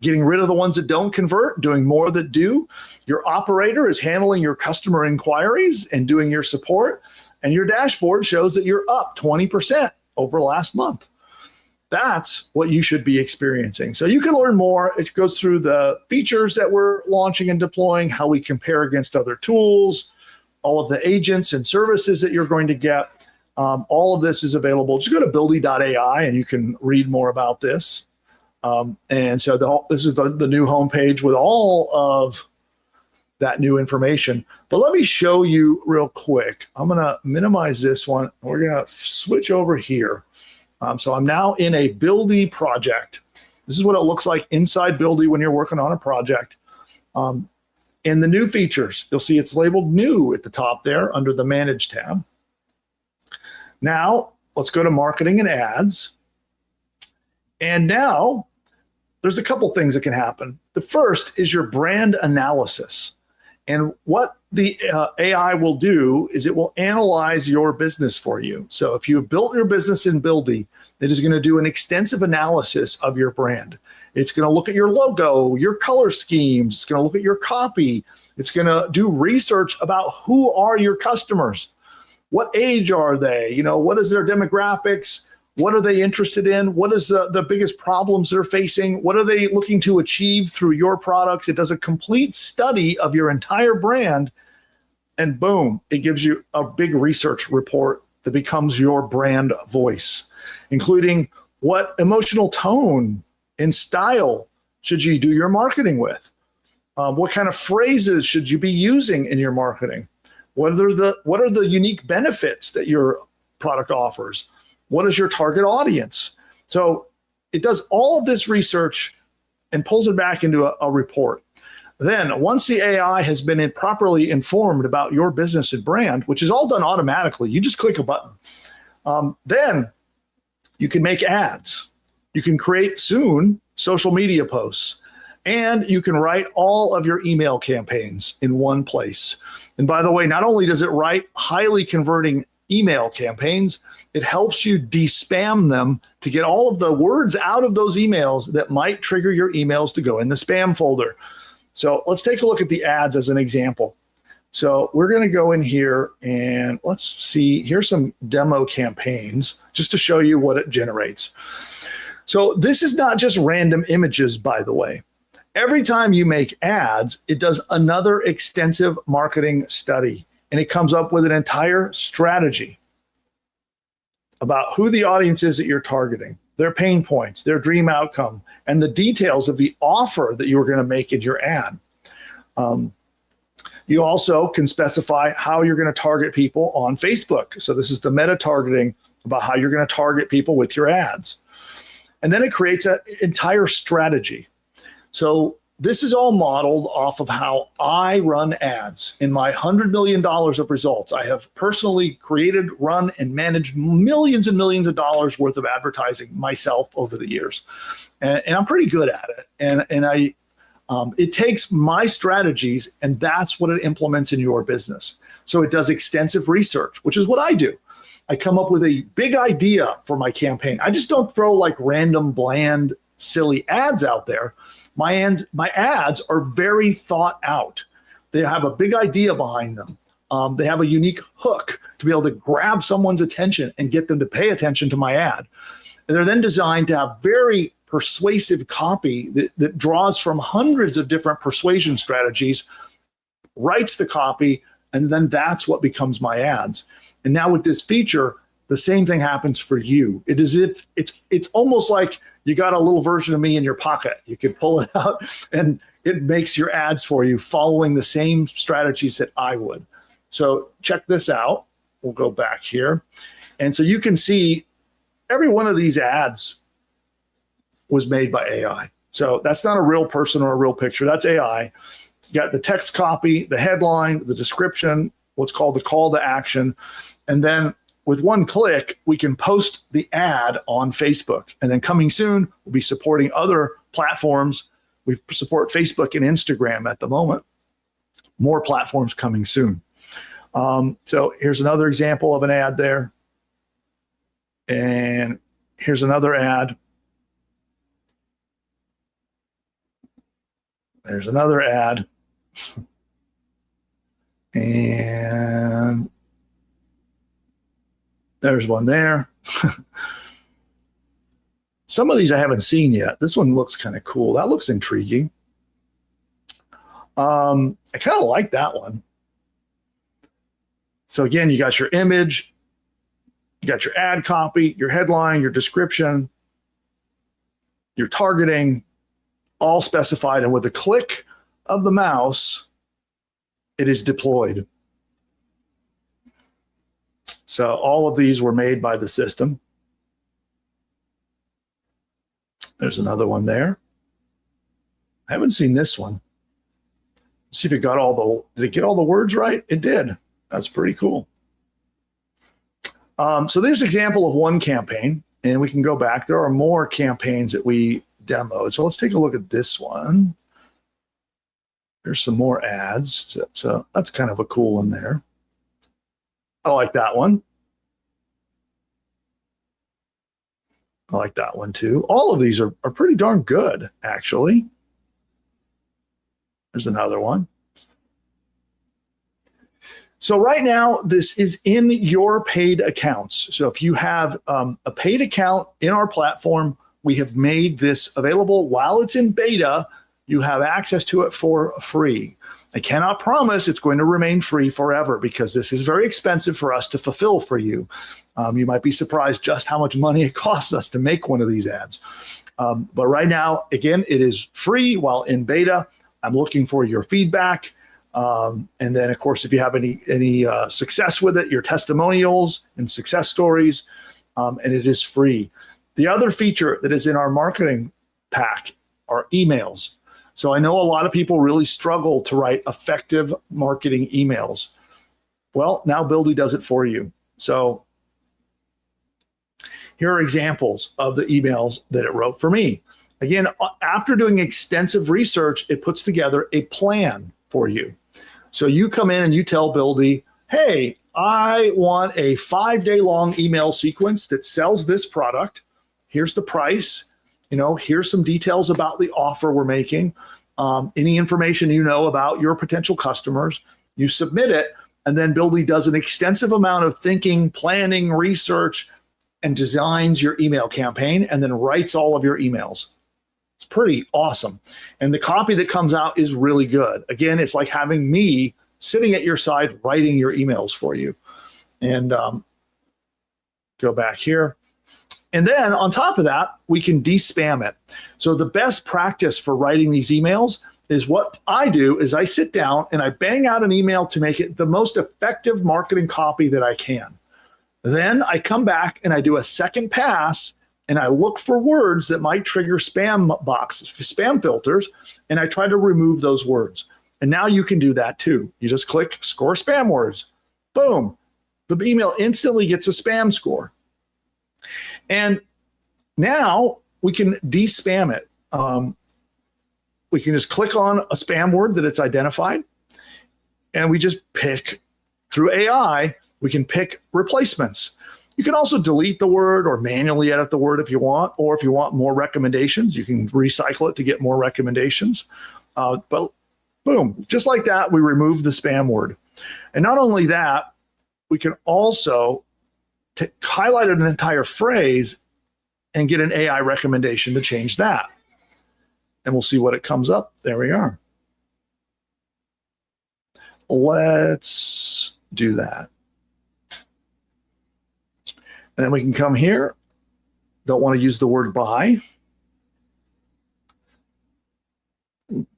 getting rid of the ones that don't convert, doing more that do. Your operator is handling your customer inquiries and doing your support. And your dashboard shows that you're up 20% over last month. That's what you should be experiencing. So you can learn more. It goes through the features that we're launching and deploying, how we compare against other tools, all of the agents and services that you're going to get. All of this is available. Just go to buildy.ai and you can read more about this. And so this is the new homepage with all of that new information. But let me show you real quick. I'm going to minimize this one. We're going to switch over here. So I'm now in a Buildy project. This is what it looks like inside Buildy when you're working on a project. In the new features, you'll see it's labeled new at the top there under the Manage tab. Now, let's go to Marketing and Ads. And now, there's a couple things that can happen. The first is your brand analysis. And what the AI will do is it will analyze your business for you. So if you've built your business in Buildy, it is going to do an extensive analysis of your brand. It's going to look at your logo, your color schemes. It's going to look at your copy. It's going to do research about who are your customers. What age are they? You know, what is their demographics? What are they interested in? What is the biggest problems they're facing? What are they looking to achieve through your products? It does a complete study of your entire brand, and boom, it gives you a big research report that becomes your brand voice, including what emotional tone and style should you do your marketing with? What kind of phrases should you be using in your marketing? What are the unique benefits that your product offers? What is your target audience? So it does all of this research and pulls it back into a report. Then once the AI has been properly informed about your business and brand, which is all done automatically, you just click a button. Then you can make ads. You can create soon social media posts, and you can write all of your email campaigns in one place. And by the way, not only does it write highly converting email campaigns, it helps you de-spam them to get all of the words out of those emails that might trigger your emails to go in the spam folder. So let's take a look at the ads as an example. So we're going to go in here and let's see, here's some demo campaigns just to show you what it generates. So this is not just random images, by the way. Every time you make ads, it does another extensive marketing study, and it comes up with an entire strategy about who the audience is that you're targeting, their pain points, their dream outcome, and the details of the offer that you're going to make in your ad. You also can specify how you're going to target people on Facebook. So this is the meta targeting about how you're going to target people with your ads. And then it creates an entire strategy. So this is all modeled off of how I run ads. In my $100 million of results, I have personally created, run, and managed millions and millions of dollars worth of advertising myself over the years. And I'm pretty good at it. And it takes my strategies, and that's what it implements in your business. So it does extensive research, which is what I do. I come up with a big idea for my campaign. I just don't throw like random, bland, silly ads out there. My ads are very thought out. They have a big idea behind them. They have a unique hook to be able to grab someone's attention and get them to pay attention to my ad. And they're then designed to have very persuasive copy that draws from hundreds of different persuasion strategies, writes the copy, and then that's what becomes my ads. And now with this feature, the same thing happens for you. It is if it's almost like you got a little version of me in your pocket. You can pull it out and it makes your ads for you following the same strategies that I would. So check this out. We'll go back here. And so you can see every one of these ads was made by AI. So that's not a real person or a real picture. That's AI. You got the text copy, the headline, the description, what's called the call to action. And then with one click, we can post the ad on Facebook. And then coming soon, we'll be supporting other platforms. We support Facebook and Instagram at the moment. More platforms coming soon. So here's another example of an ad there. And here's another ad. There's another ad. And there's one there. Some of these I haven't seen yet. This one looks kind of cool. That looks intriguing. I kind of like that one. So again, you got your image, you got your ad copy, your headline, your description, your targeting, all specified. And with a click of the mouse, it is deployed. So all of these were made by the system. There's another one there. I haven't seen this one. See if it got did it get all the words right? It did. That's pretty cool. So there's an example of one campaign, and we can go back. There are more campaigns that we demoed. So let's take a look at this one. There's some more ads. So that's kind of a cool one there. I like that one. I like that one too. All of these are pretty darn good, actually. There's another one. So right now, this is in your paid accounts. So if you have a paid account in our platform, we have made this available while it's in beta. You have access to it for free. I cannot promise it's going to remain free forever because this is very expensive for us to fulfill for you. You might be surprised just how much money it costs us to make one of these ads. But right now, again, it is free while in beta. I'm looking for your feedback. And then, of course, if you have any success with it, your testimonials and success stories, and it is free. The other feature that is in our marketing pack are emails. So I know a lot of people really struggle to write effective marketing emails. Well, now Buildy does it for you. So here are examples of the emails that it wrote for me. Again, after doing extensive research, it puts together a plan for you. So you come in and you tell Buildy, hey, I want a 5-day-long email sequence that sells this product. Here's the price. Here's some details about the offer we're making. Any information you know about your potential customers. You submit it, and then Buildy does an extensive amount of thinking, planning, research, and designs your email campaign, and then writes all of your emails. It's pretty awesome. And the copy that comes out is really good. Again, it's like having me sitting at your side writing your emails for you. And go back here. And then on top of that, we can de-spam it. So the best practice for writing these emails is what I do is I sit down and I bang out an email to make it the most effective marketing copy that I can. Then I come back and I do a second pass and I look for words that might trigger spam filters, and I try to remove those words. And now you can do that too. You just click score spam words. Boom. The email instantly gets a spam score. And now we can de-spam it. We can just click on a spam word that it's identified, and we just pick, through AI, we can pick replacements. You can also delete the word or manually edit the word if you want, or if you want more recommendations, you can recycle it to get more recommendations. But boom, just like that, we remove the spam word. And not only that, we can also highlight an entire phrase and get an AI recommendation to change that. And we'll see what it comes up. There we are. Let's do that. And then we can come here. Don't want to use the word buy.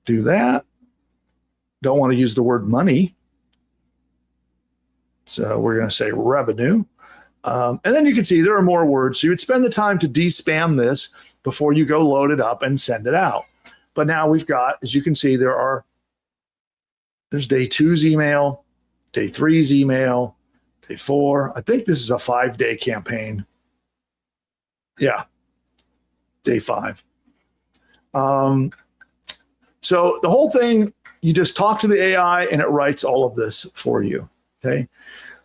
Do that. Don't want to use the word money. So we're going to say revenue. And then you can see there are more words. So you would spend the time to de-spam this before you go load it up and send it out. But now we've got, as you can see, there's day 2's email, day 3's email, day 4. I think this is a 5-day campaign. Yeah, day 5. So the whole thing, you just talk to the AI and it writes all of this for you, okay?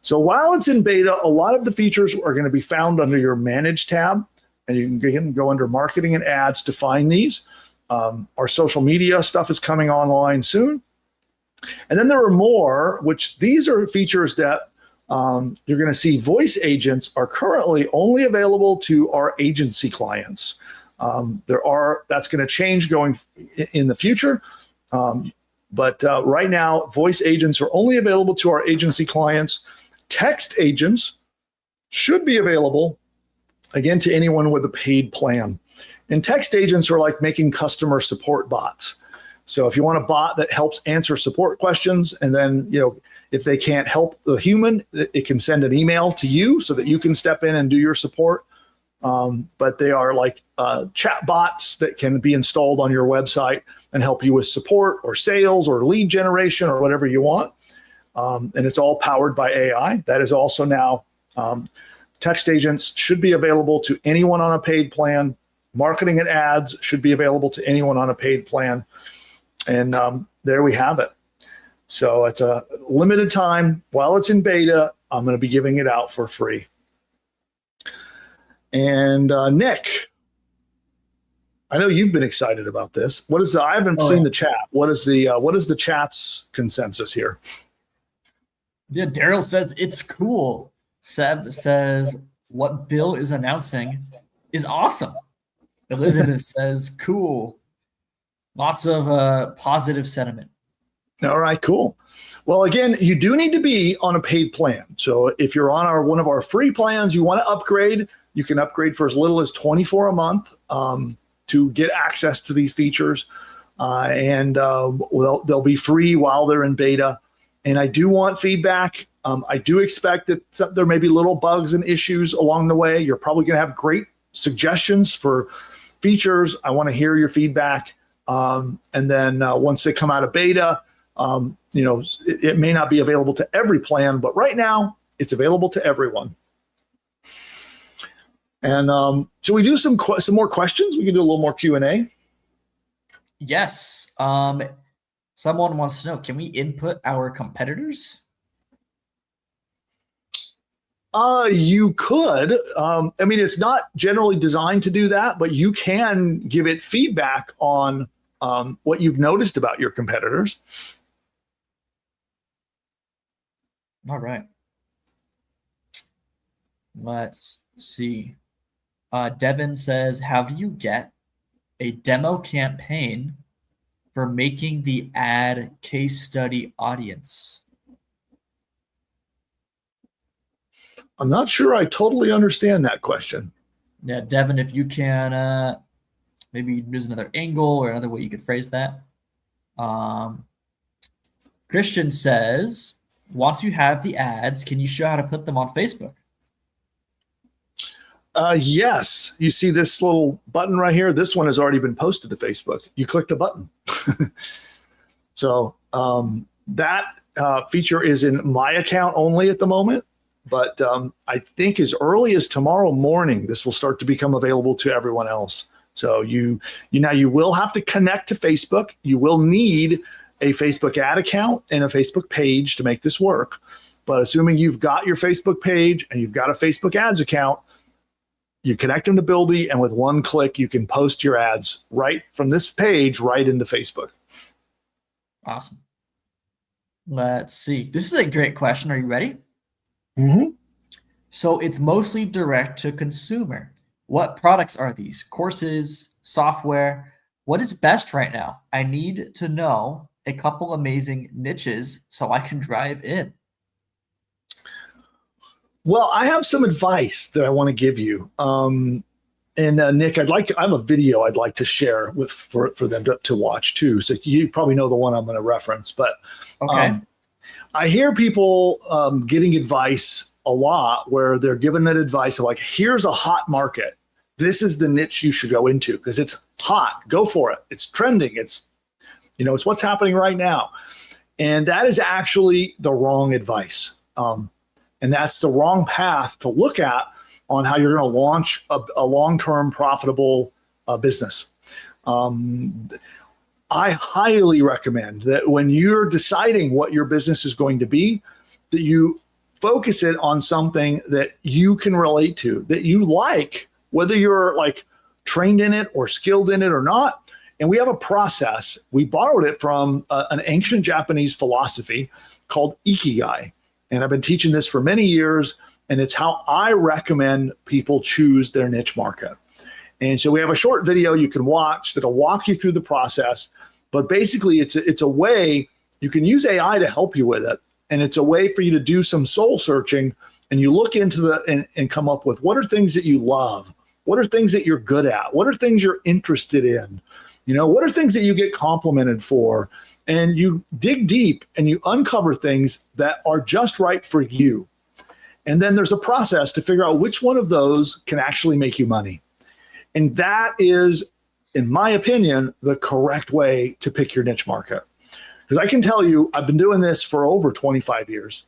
So while it's in beta, a lot of the features are going to be found under your Manage tab, and you can go under Marketing and Ads to find these. Our social media stuff is coming online soon. And then there are more, which these are features that you're going to see. Voice agents are currently only available to our agency clients. That's going to change going in the future. But right now, voice agents are only available to our agency clients. Text agents should be available, again, to anyone with a paid plan. And text agents are like making customer support bots. So if you want a bot that helps answer support questions, and then, if they can't help the human, it can send an email to you so that you can step in and do your support. But they are like chat bots that can be installed on your website and help you with support or sales or lead generation or whatever you want. And it's all powered by AI. That is also now, text agents should be available to anyone on a paid plan. Marketing and ads should be available to anyone on a paid plan. And there we have it. So it's a limited time. While it's in beta, I'm going to be giving it out for free. And Nick, I know you've been excited about this. What is I haven't seen the chat. What is the chat's consensus here? Yeah, Daryl says it's cool. Seb says what Bill is announcing is awesome. Elizabeth says cool. Lots of positive sentiment. All right, cool. Well, again, you do need to be on a paid plan. So if you're on one of our free plans, you want to upgrade, you can upgrade for as little as $24 a month to get access to these features. They'll be free while they're in beta. And I do want feedback. I do expect that there may be little bugs and issues along the way. You're probably going to have great suggestions for features. I want to hear your feedback. And then once they come out of beta, it may not be available to every plan, but right now it's available to everyone. And should we do some more questions? We can do a little more Q&A. Yes. Someone wants to know, can we input our competitors? You could. It's not generally designed to do that, but you can give it feedback on what you've noticed about your competitors. All right. Let's see. Devin says, how do you get a demo campaign for making the ad case study audience? I'm not sure I totally understand that question. Yeah, Devin, if you can maybe use another angle or another way you could phrase that. Christian says, once you have the ads, can you show how to put them on Facebook? Yes. You see this little button right here? This one has already been posted to Facebook. You click the button. So that feature is in my account only at the moment. But I think as early as tomorrow morning, this will start to become available to everyone else. So you will have to connect to Facebook. You will need a Facebook ad account and a Facebook page to make this work. But assuming you've got your Facebook page and you've got a Facebook ads account, you connect them to Buildy, and with one click, you can post your ads right from this page right into Facebook. Awesome. Let's see. This is a great question. Are you ready? Mm-hmm. So it's mostly direct to consumer. What products are these? Courses, software? What is best right now? I need to know a couple amazing niches so I can drive in. Well, I have some advice that I want to give you. Nick, I have a video I'd like to share for them to watch too. So you probably know the one I'm going to reference, but okay. I hear people getting advice a lot where they're given that advice of like, here's a hot market. This is the niche you should go into because it's hot. Go for it. It's trending. It's what's happening right now. And that is actually the wrong advice. And that's the wrong path to look at on how you're going to launch a long-term profitable business. I highly recommend that when you're deciding what your business is going to be, that you focus it on something that you can relate to, that you like, whether you're like trained in it or skilled in it or not. And we have a process. We borrowed it from an ancient Japanese philosophy called Ikigai. And I've been teaching this for many years, and it's how I recommend people choose their niche market. And so we have a short video you can watch that'll walk you through the process. But basically, it's a way you can use AI to help you with it. And it's a way for you to do some soul searching, and you look into and come up with what are things that you love? What are things that you're good at? What are things you're interested in? What are things that you get complimented for? And you dig deep and you uncover things that are just right for you. And then there's a process to figure out which one of those can actually make you money. And that is, in my opinion, the correct way to pick your niche market. Because I can tell you, I've been doing this for over 25 years.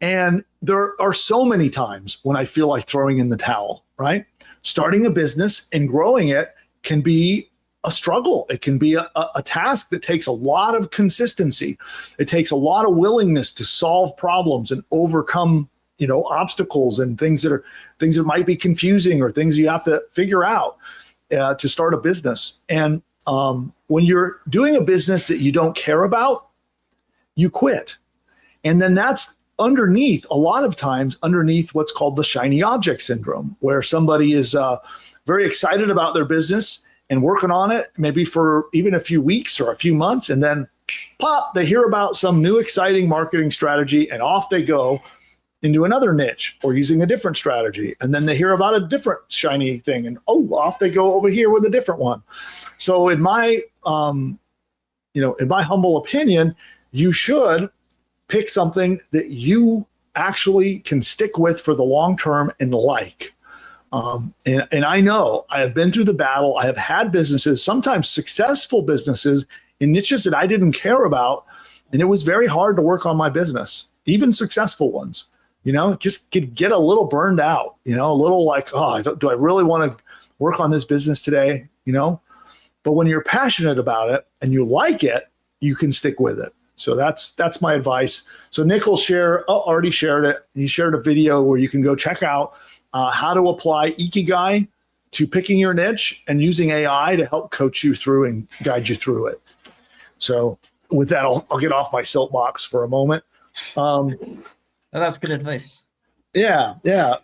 And there are so many times when I feel like throwing in the towel, right? Starting a business and growing it can be a struggle. It can be a task that takes a lot of consistency. It takes a lot of willingness to solve problems and overcome, obstacles and things that might be confusing or things you have to figure out to start a business. And when you're doing a business that you don't care about, you quit. And then that's underneath what's called the shiny object syndrome, where somebody is very excited about their business and working on it, maybe for even a few weeks or a few months, and then pop, they hear about some new exciting marketing strategy, and off they go into another niche or using a different strategy. And then they hear about a different shiny thing, and off they go over here with a different one. So in my humble opinion, you should pick something that you actually can stick with for the long term and like. And I know I have been through the battle. I have had businesses, sometimes successful businesses, in niches that I didn't care about. And it was very hard to work on my business, even successful ones. Just get a little burned out, a little like, do I really want to work on this business today? But when you're passionate about it and you like it, you can stick with it. So that's my advice. So Nick will already shared it. He shared a video where you can go check out how to apply Ikigai to picking your niche and using AI to help coach you through and guide you through it. So with that, I'll get off my soapbox for a moment. That's good advice. Yeah.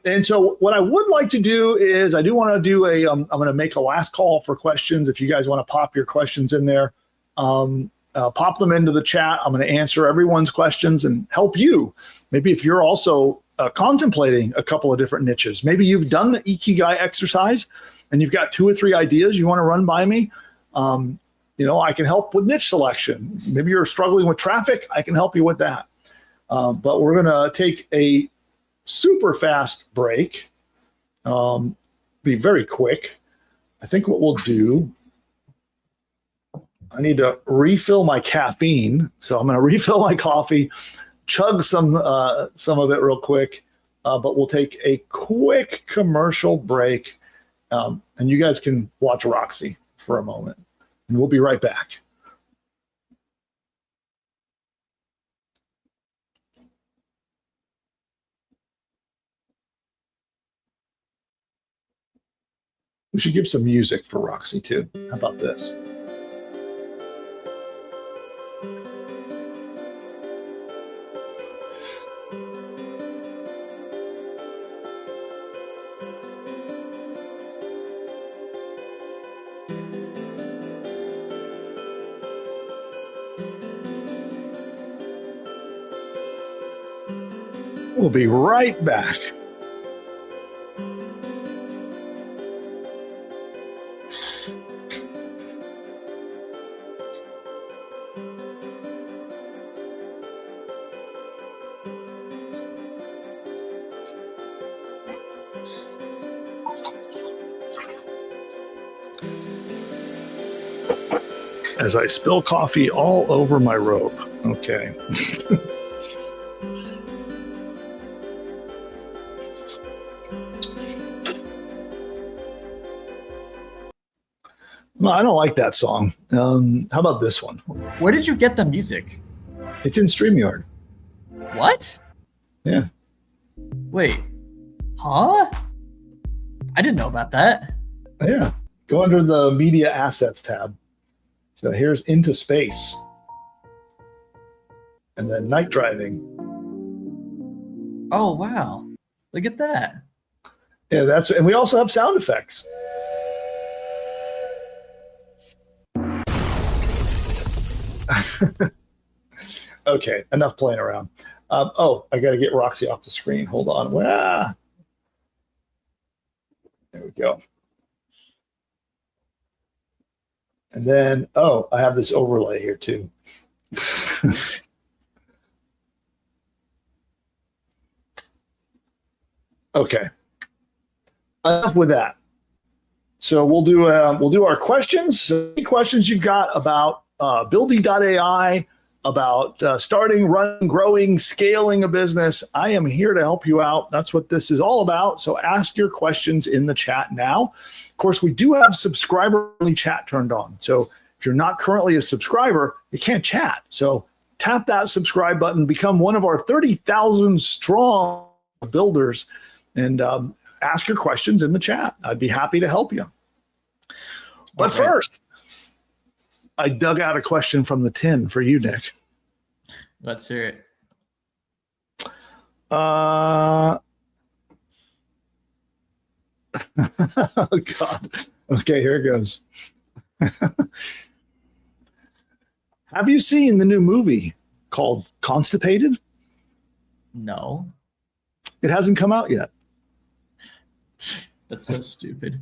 And so what I would like to do is I do want to do I'm going to make a last call for questions. If you guys want to pop your questions in there, pop them into the chat. I'm going to answer everyone's questions and help you. Maybe if you're also contemplating a couple of different niches, maybe you've done the Ikigai exercise and you've got 2 or 3 ideas you want to run by me. I can help with niche selection. Maybe you're struggling with traffic. I can help you with that. But we're going to take a super fast break. Be very quick. I think what we'll do, I need to refill my caffeine. So I'm going to refill my coffee, chug some of it real quick. But we'll take a quick commercial break. And you guys can watch Roxy for a moment. And we'll be right back. We should give some music for Roxy too. How about this? We'll be right back. As I spill coffee all over my robe. Okay. No, I don't like that song. How about this one? Where did you get the music? It's in StreamYard. What? Yeah. Wait. Huh? I didn't know about that. Yeah. Go under the Media Assets tab. So here's Into Space. And then Night Driving. Oh, wow. Look at that. Yeah, and we also have sound effects. Okay, enough playing around. I got to get Roxy off the screen. Hold on. There we go. And then, I have this overlay here too. Okay. Enough with that. So we'll do our questions. So any questions you've got about Buildy.ai, about starting, running, growing, scaling a business, I am here to help you out. That's what this is all about. So ask your questions in the chat now. Of course, we do have subscriber-only chat turned on. So if you're not currently a subscriber, you can't chat. So tap that subscribe button, become one of our 30,000 strong builders, and ask your questions in the chat. I'd be happy to help you. But first, I dug out a question from the tin for you, Nick. Let's hear it. Oh, God. Okay, here it goes. Have you seen the new movie called Constipated? No. It hasn't come out yet. That's so stupid.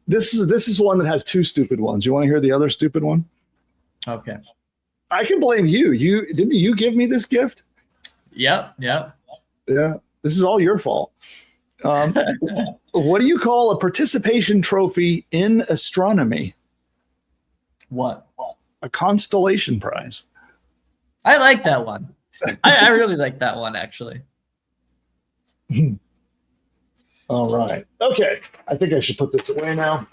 This is one that has two stupid ones. You want to hear the other stupid one? Okay. I can blame you. Didn't you give me this gift? Yep. Yeah. This is all your fault. What do you call a participation trophy in astronomy? What? A constellation prize. I like that one. I really like that one, actually. All right. Okay. I think I should put this away now.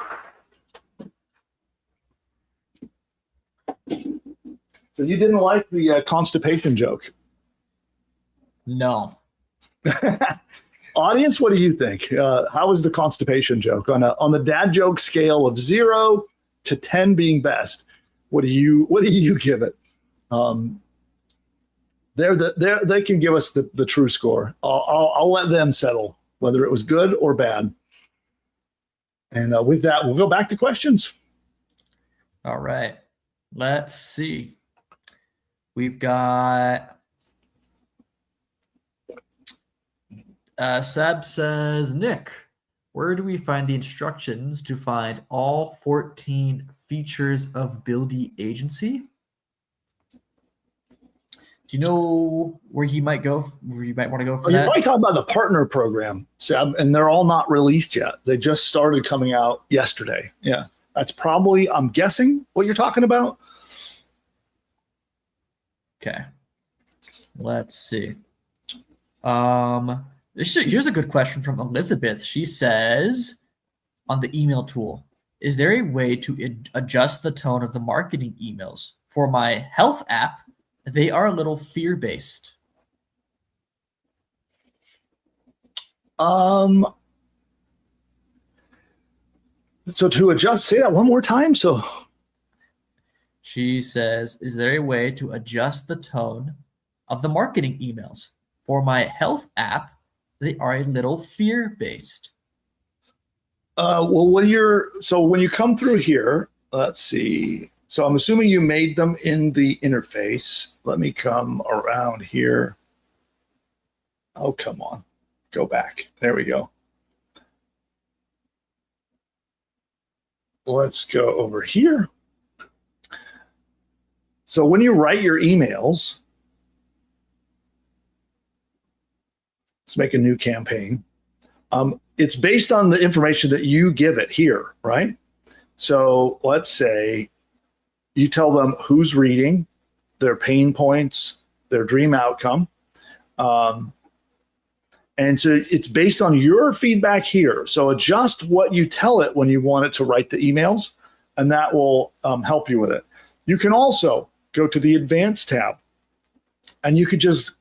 So you didn't like the constipation joke? No. Audience, what do you think? How was the constipation joke on the dad joke scale of 0 to 10 being best? What do you give it? They can give us the true score. I'll let them settle whether it was good or bad. And with that, we'll go back to questions. All right. Let's see. We've got Seb says, Nick, where do we find the instructions to find all 14 features of Buildy Agency? Do you know where you might go? Where you might want to go for that? You might talk about the partner program, Seb, and they're all not released yet. They just started coming out yesterday. Yeah, that's probably, I'm guessing, what you're talking about. Okay. Let's see. Here's a good question from Elizabeth. She says, on the email tool, is there a way to adjust the tone of the marketing emails? For my health app, they are a little fear-based. So to adjust, say that one more time. So she says, is there a way to adjust the tone of the marketing emails? For my health app, they are a little fear-based. Well, when you come through here, let's see. So I'm assuming you made them in the interface. Let me come around here. Oh, come on. Go back. There we go. Let's go over here. So when you write your emails, let's make a new campaign. It's based on the information that you give it here, right? So let's say you tell them who's reading, their pain points, their dream outcome. And so it's based on your feedback here. So adjust what you tell it when you want it to write the emails, and that will help you with it. You can also go to the Advanced tab, and you could just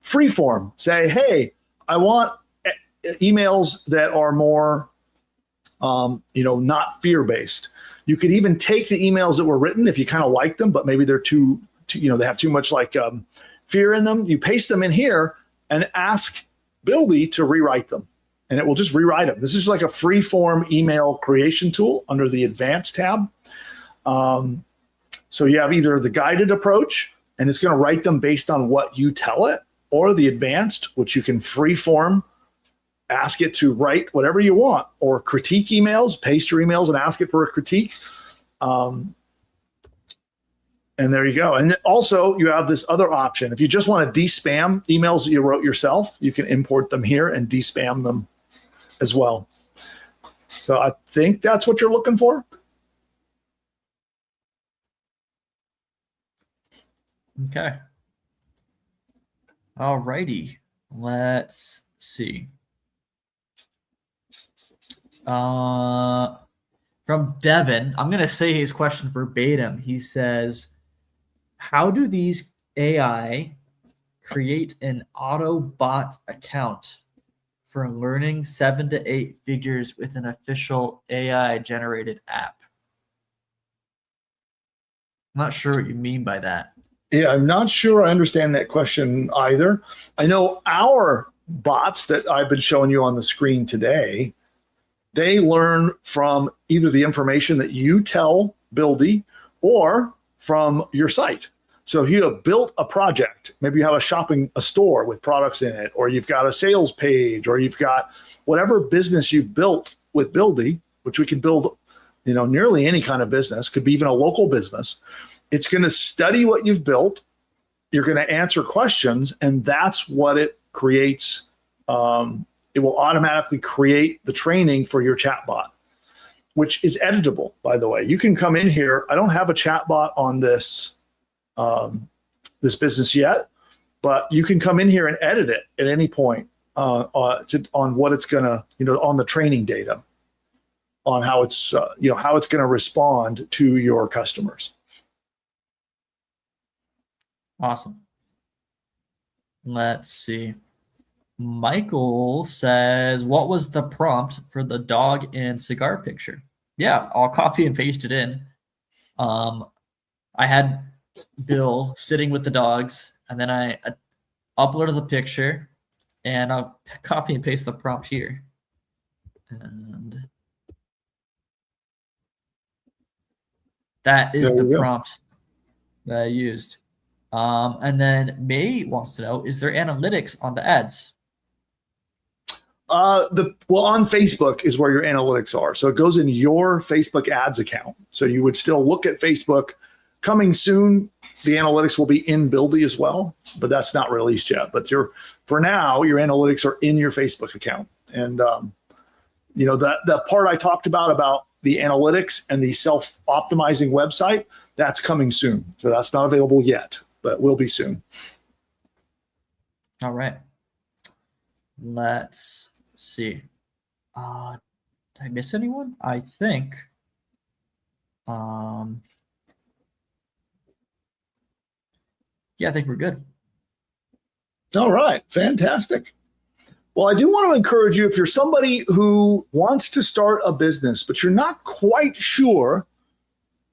freeform say, hey, I want emails that are more, not fear-based. You could even take the emails that were written if you kind of like them, but maybe they're too they have too much fear in them. You paste them in here and ask Buildy to rewrite them, and it will just rewrite them. This is like a free-form email creation tool under the Advanced tab. So you have either the guided approach, and it's going to write them based on what you tell it, or the advanced, which you can free-form, ask it to write whatever you want, or critique emails, paste your emails and ask it for a critique. And there you go. And also you have this other option. If you just want to de-spam emails that you wrote yourself, you can import them here and de-spam them as well. So I think that's what you're looking for. Okay. All righty. Let's see. From Devin, I'm going to say his question verbatim. He says, how do these AI create an Autobot account for learning 7 to 8 figures with an official AI-generated app? I'm not sure what you mean by that. Yeah, I'm not sure I understand that question either. I know our bots that I've been showing you on the screen today, they learn from either the information that you tell Buildy or from your site. So if you have built a project, maybe you have a store with products in it, or you've got a sales page, or you've got whatever business you've built with Buildy, which we can build, nearly any kind of business, could be even a local business. It's going to study what you've built. You're going to answer questions, and that's what it creates. It will automatically create the training for your chatbot, which is editable, by the way. You can come in here. I don't have a chatbot on this business yet, but you can come in here and edit it at any point on what it's going to, on the training data, on how it's, how it's going to respond to your customers. Awesome. Let's see. Michael says, what was the prompt for the dog and cigar picture? Yeah, I'll copy and paste it in. I had Bill sitting with the dogs, and then I uploaded the picture, and I'll copy and paste the prompt here. And that is the prompt that I used. And then May wants to know, is there analytics on the ads? On Facebook is where your analytics are. So it goes in your Facebook ads account. So you would still look at Facebook. Coming soon, the analytics will be in Buildy as well, but that's not released yet. But for now, your analytics are in your Facebook account. And that part I talked about the analytics and the self-optimizing website, that's coming soon. So that's not available yet, but will be soon. All right. Let's see. Did I miss anyone? I think. Yeah, I think we're good. All right. Fantastic. Well, I do want to encourage you, if you're somebody who wants to start a business, but you're not quite sure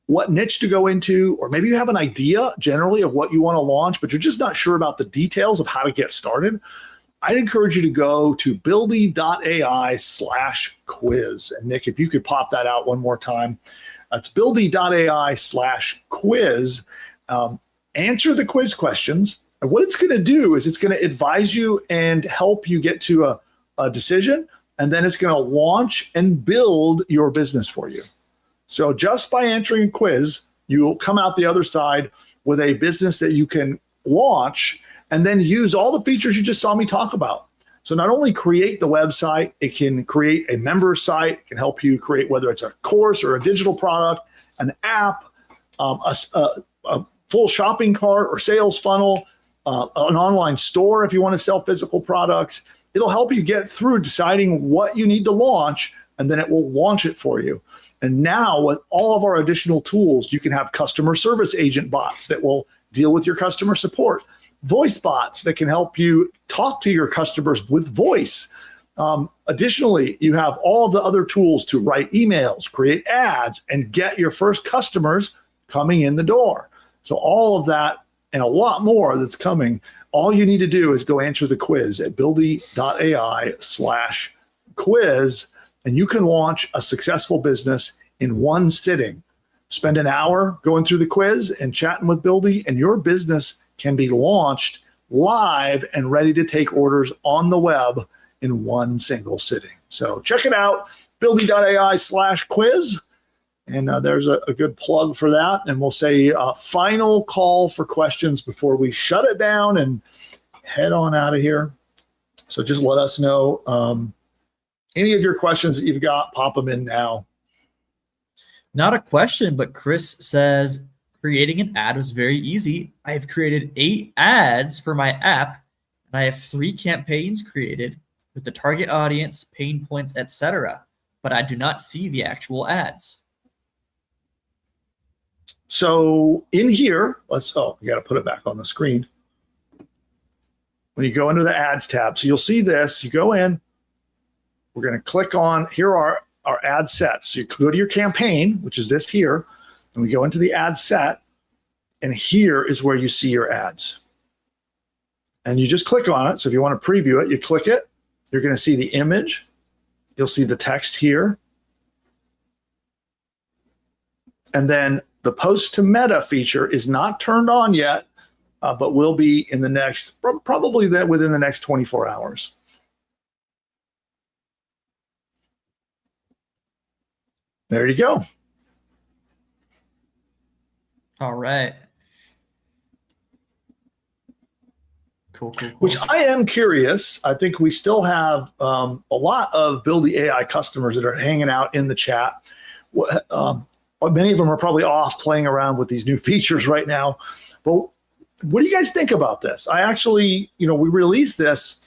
what niche to go into, or maybe you have an idea generally of what you want to launch, but you're just not sure about the details of how to get started, I'd encourage you to go to buildy.ai/quiz. And Nick, if you could pop that out one more time, it's buildy.ai/quiz. Answer the quiz questions. And what it's going to do is it's going to advise you and help you get to a decision. And then it's going to launch and build your business for you. So just by answering a quiz, you will come out the other side with a business that you can launch and then use all the features you just saw me talk about. So not only create the website, it can create a member site, it can help you create, whether it's a course or a digital product, an app, a full shopping cart or sales funnel, an online store if you want to sell physical products. It'll help you get through deciding what you need to launch, and then it will launch it for you. And now with all of our additional tools, you can have customer service agent bots that will deal with your customer support, voice bots that can help you talk to your customers with voice. Additionally, you have all the other tools to write emails, create ads, and get your first customers coming in the door. So all of that and a lot more that's coming, all you need to do is go answer the quiz at buildy.ai/quiz, and you can launch a successful business in one sitting. Spend an hour going through the quiz and chatting with Buildy, and your business can be launched live and ready to take orders on the web in one single sitting. So check it out, buildy.ai/quiz. And there's a good plug for that. And we'll say final call for questions before we shut it down and head on out of here. So just let us know any of your questions that you've got, pop them in now. Not a question, but Chris says, Creating an ad was very easy. I have created 8 ads for my app, and I have 3 campaigns created with the target audience, pain points, etc. But I do not see the actual ads. So in here, we got to put it back on the screen. When you go into the ads tab, so you'll see this, you go in, we're going to click on, here are our ad sets. So you go to your campaign, which is this here, and we go into the ad set, and here is where you see your ads. And you just click on it. So if you want to preview it, you click it, you're going to see the image, you'll see the text here, and then the post to meta feature is not turned on yet, but will be in the next, probably within the next 24 hours. There you go. All right. Cool. Which I am curious. I think we still have a lot of Build the AI customers that are hanging out in the chat. Many of them are probably off playing around with these new features right now. But what do you guys think about this? I actually, we released this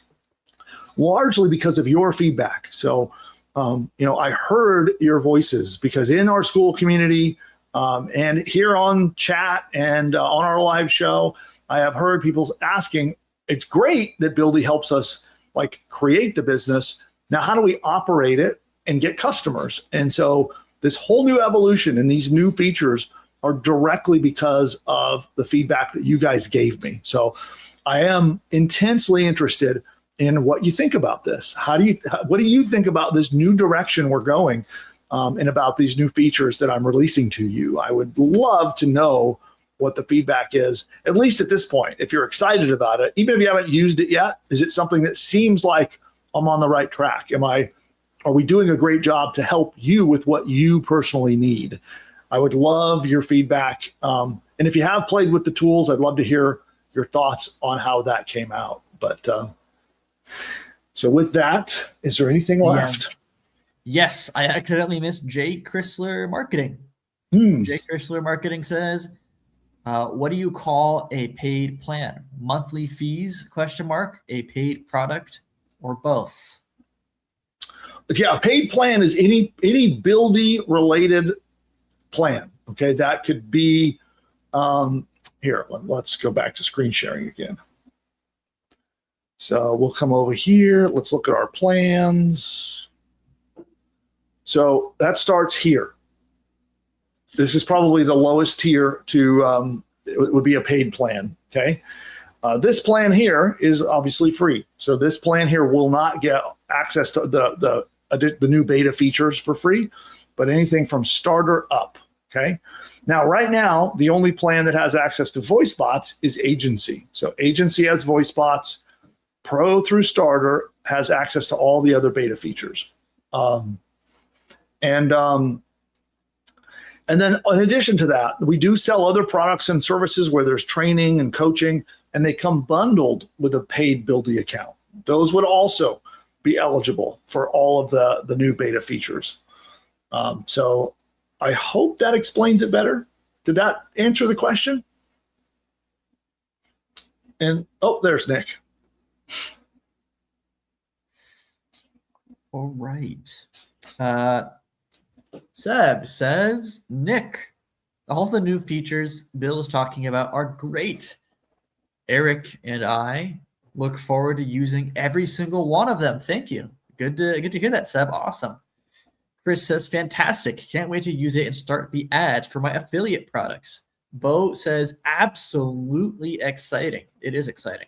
largely because of your feedback. So, I heard your voices because in our school community and here on chat and on our live show, I have heard people asking, it's great that Buildy helps us create the business. Now, how do we operate it and get customers? And so this whole new evolution and these new features are directly because of the feedback that you guys gave me. So I am intensely interested in what you think about this. What do you think about this new direction we're going and about these new features that I'm releasing to you? I would love to know what the feedback is, at least at this point. If you're excited about it, even if you haven't used it yet, is it something that seems like I'm on the right track? Are we doing a great job to help you with what you personally need? I would love your feedback. And if you have played with the tools, I'd love to hear your thoughts on how that came out. But so with that, is there anything left? Yes, I accidentally missed Jay Chrysler Marketing. Jay Chrysler Marketing says, what do you call a paid plan? Monthly fees, ? A paid product, or both? Yeah, a paid plan is any Buildy related plan. Okay, that could be here. Let's go back to screen sharing again. So we'll come over here. Let's look at our plans. So that starts here. This is probably the lowest tier to it would be a paid plan. Okay, this plan here is obviously free. So this plan here will not get access to the new beta features for free, but anything from starter up. Okay. Now, right now, the only plan that has access to voice bots is Agency. So Agency has voice bots. Pro through starter has access to all the other beta features. And then in addition to that, we do sell other products and services where there's training and coaching, and they come bundled with a paid Buildy account. Those would also be eligible for all of the new beta features. So I hope that explains it better. Did that answer the question? And there's Nick. All right. Seb says, Nick, all the new features Bill is talking about are great. Eric and I look forward to using every single one of them. Thank you. Good to hear that, Seb. Awesome. Chris says, fantastic. Can't wait to use it and start the ads for my affiliate products. Bo says, absolutely exciting. It is exciting.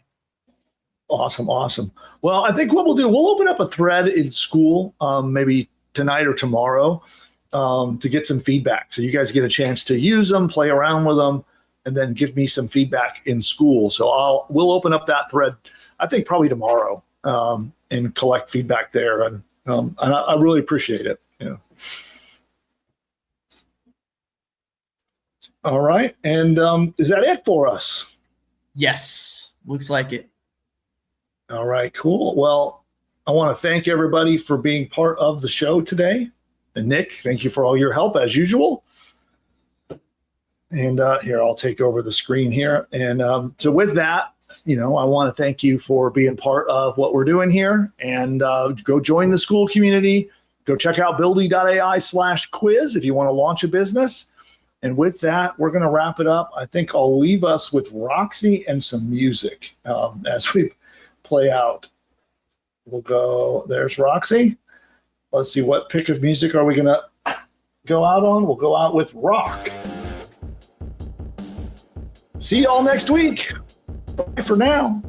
Awesome. Well, I think what we'll do, we'll open up a thread in school, maybe tonight or tomorrow, to get some feedback. So you guys get a chance to use them, play around with them, and then give me some feedback in school. So we'll open up that thread, I think probably tomorrow, and collect feedback there. And I really appreciate it. Yeah. All right. And is that it for us? Yes. Looks like it. All right, cool. Well, I want to thank everybody for being part of the show today. And Nick, thank you for all your help as usual. And here, I'll take over the screen here. And so with that, I want to thank you for being part of what we're doing here. And go join the school community. Go check out buildy.ai/quiz if you want to launch a business. And with that, we're going to wrap it up. I think I'll leave us with Roxy and some music as we play out. We'll go, there's Roxy. Let's see, what pick of music are we going to go out on? We'll go out with rock. See y'all next week. Bye for now.